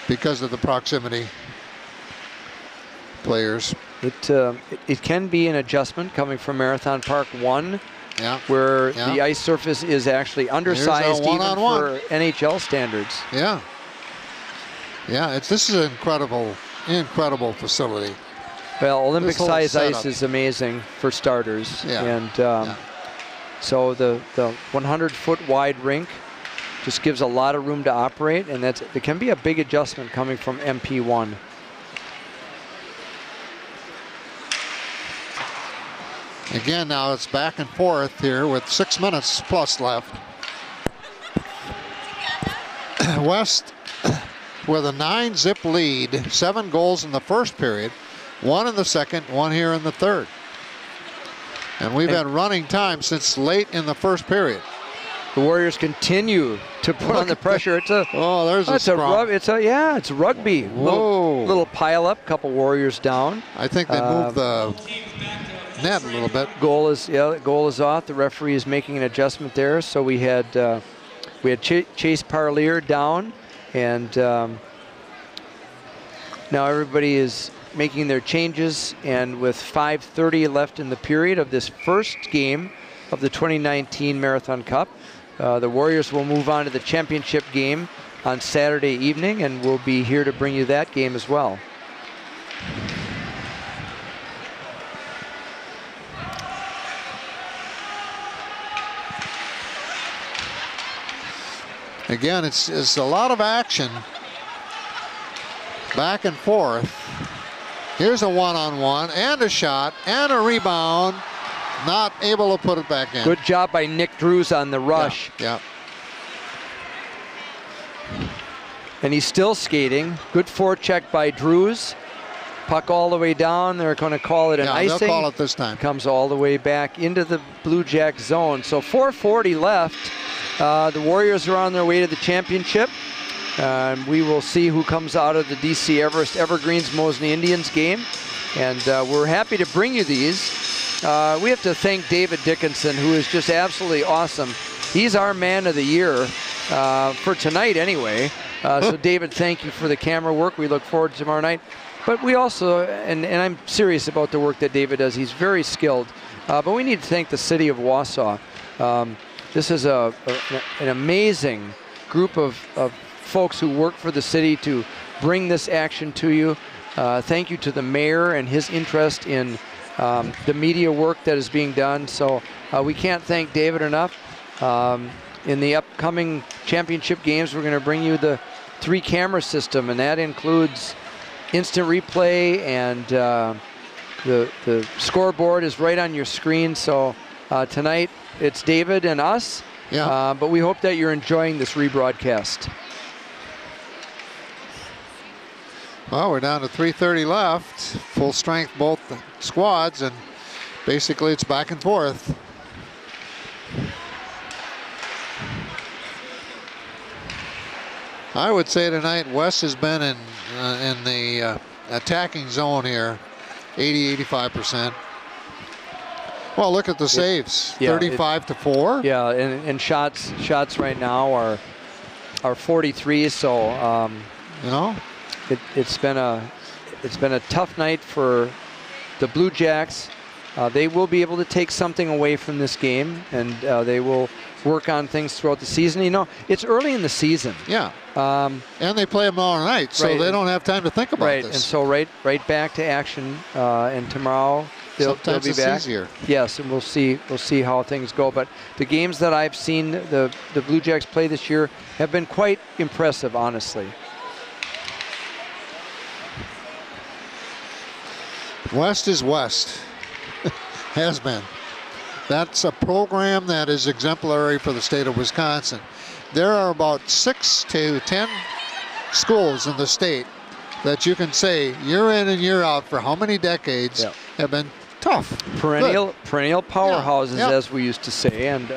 because of the proximity players. It can be an adjustment coming from Marathon Park 1. Where the ice surface is actually undersized even for NHL standards. Yeah. This is an incredible facility. Well, Olympic-size ice is amazing for starters. And so the 100-foot wide rink just gives a lot of room to operate, and it can be a big adjustment coming from MP1. Again, now it's back and forth here with 6 minutes plus left. West with a 9-zip lead, 7 goals in the first period, 1 in the second, 1 here in the third. And we've had running time since late in the first period. The Warriors continue to put on the pressure. It's rugby. Little pile up, couple Warriors down. I think they moved the net a little bit. Goal is off. The referee is making an adjustment there. So we had Chase Parlier down, and now everybody is making their changes. And with 5:30 left in the period of this first game of the 2019 Marathon Cup, the Warriors will move on to the championship game on Saturday evening, and we'll be here to bring you that game as well. Again, it's a lot of action, back and forth. Here's a one-on-one and a shot and a rebound. Not able to put it back in. Good job by Nick Drews on the rush. Yeah. And he's still skating. Good forecheck by Drews. Puck all the way down. They're going to call it an icing. They'll call it this time. Comes all the way back into the Blue Jack zone. So 4:40 left. The Warriors are on their way to the championship. We will see who comes out of the DC Everest Evergreens Moseley Indians game. And we're happy to bring you these. We have to thank David Dickinson, who is just absolutely awesome. He's our man of the year for tonight anyway. So David, thank you for the camera work. We look forward to tomorrow night. But we also, and I'm serious about the work that David does, he's very skilled. But we need to thank the city of Wausau. This is an amazing group of folks who work for the city to bring this action to you. Thank you to the mayor and his interest in the media work that is being done. So we can't thank David enough. In the upcoming championship games, we're going to bring you the 3-camera system, and that includes instant replay, and the scoreboard is right on your screen. So tonight it's David and us, but we hope that you're enjoying this rebroadcast. Well, we're down to 3:30 left. Full strength both squads, and basically it's back and forth. I would say tonight West has been in the attacking zone here, 80-85%. Well, look at the saves, 35-4. Yeah, and shots right now are 43. So you know, it's been a tough night for the Blue Jacks. They will be able to take something away from this game, and they will work on things throughout the season. You know, it's early in the season. Yeah. And they play them all night, so they don't have time to think about this. And so right back to action, and tomorrow they'll be back. Easier. Yes, and we'll see how things go. But the games that I've seen the Blue Jacks play this year have been quite impressive, honestly. West is West. Has been. That's a program that is exemplary for the state of Wisconsin. There are about 6 to 10 schools in the state that you can say year in and year out for how many decades have been tough. Perennial powerhouses, as we used to say. And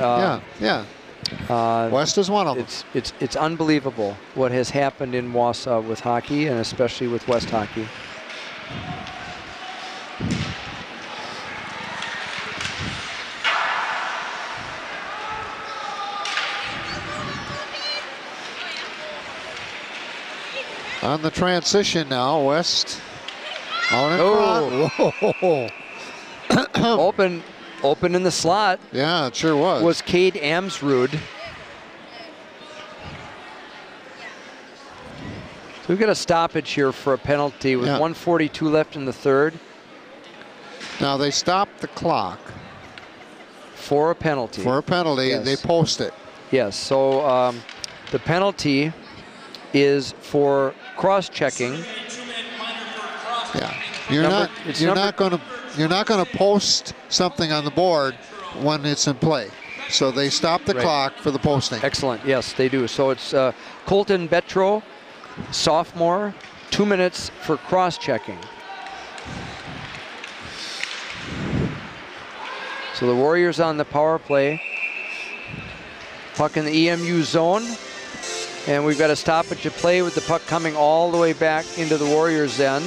West is one of them. It's unbelievable what has happened in Wausau with hockey, and especially with West hockey. On the transition now, West out in front. Whoa. Open in the slot. Yeah, it sure was. Was Cade Amsrud. So we've got a stoppage here for a penalty with 1:42 left in the third. Now they stopped the clock. For a penalty. Yes. They post it. Yes, so the penalty is for cross-checking. Yeah, you're not going to post something on the board when it's in play. So they stop the clock for the posting. Excellent. Yes, they do. So it's Colton Betro, sophomore, 2 minutes for cross-checking. So the Warriors on the power play. Puck in the EMU zone. And we've got a stoppage of play with the puck coming all the way back into the Warriors' end.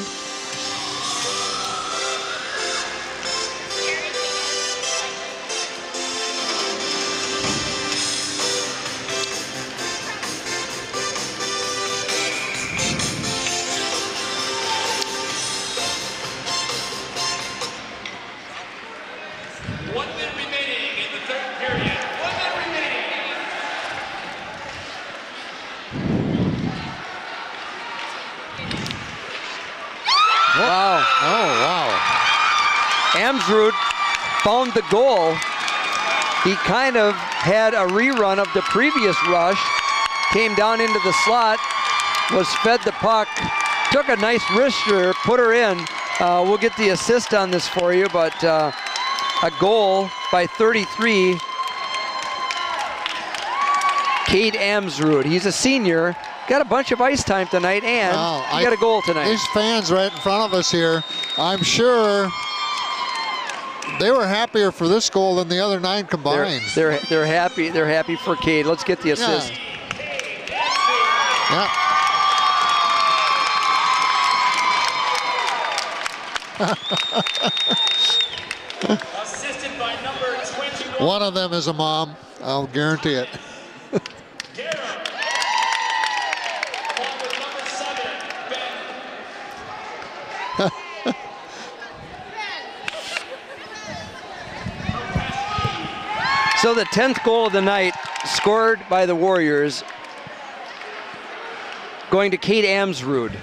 Amsrud found the goal. He kind of had a rerun of the previous rush, came down into the slot, was fed the puck, took a nice wrister, put her in. We'll get the assist on this for you, but a goal by 33. Cade Amsrud, he's a senior, got a bunch of ice time tonight, and he got a goal tonight. These fans right in front of us here, I'm sure they were happier for this goal than the other 9 combined. They're happy. They're happy for Cade. Let's get the assist. Yeah. Assisted by number 21. One of them is a mom. I'll guarantee it. Along with number 7, Ben. So the 10th goal of the night, scored by the Warriors, going to Cade Amsrud,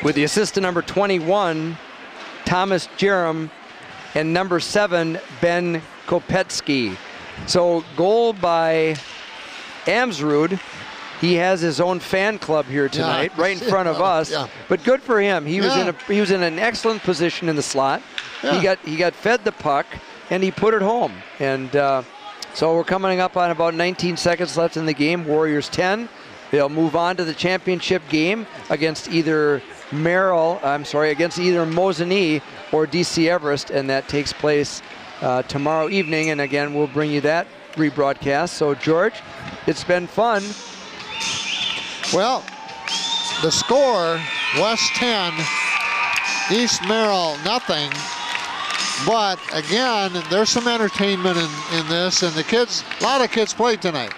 with the assist to number 21, Thomas Jerem, and number 7, Ben Kopetsky. So goal by Amsrud. He has his own fan club here tonight, right in front of us. Yeah. But good for him. He was in an excellent position in the slot. Yeah. He got fed the puck, and he put it home. And so we're coming up on about 19 seconds left in the game. Warriors 10, They'll move on to the championship game against either against either Mosinee or DC Everest, and that takes place tomorrow evening. And again, we'll bring you that rebroadcast. So George, it's been fun. Well, the score, West 10, East Merrill nothing. But again, there's some entertainment in this, and the kids, a lot of kids played tonight,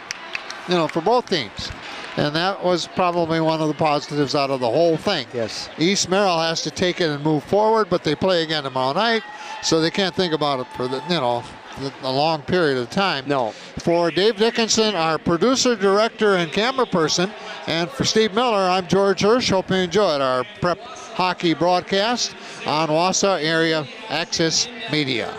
for both teams. And that was probably one of the positives out of the whole thing. Yes. East Merrill has to take it and move forward, but they play again tomorrow night, so they can't think about it for a long period of time. No. For Dave Dickinson, our producer, director, and camera person, and for Steve Miller, I'm George Hirsch. Hope you enjoyed our prep hockey broadcast on Wausau Area Access Media.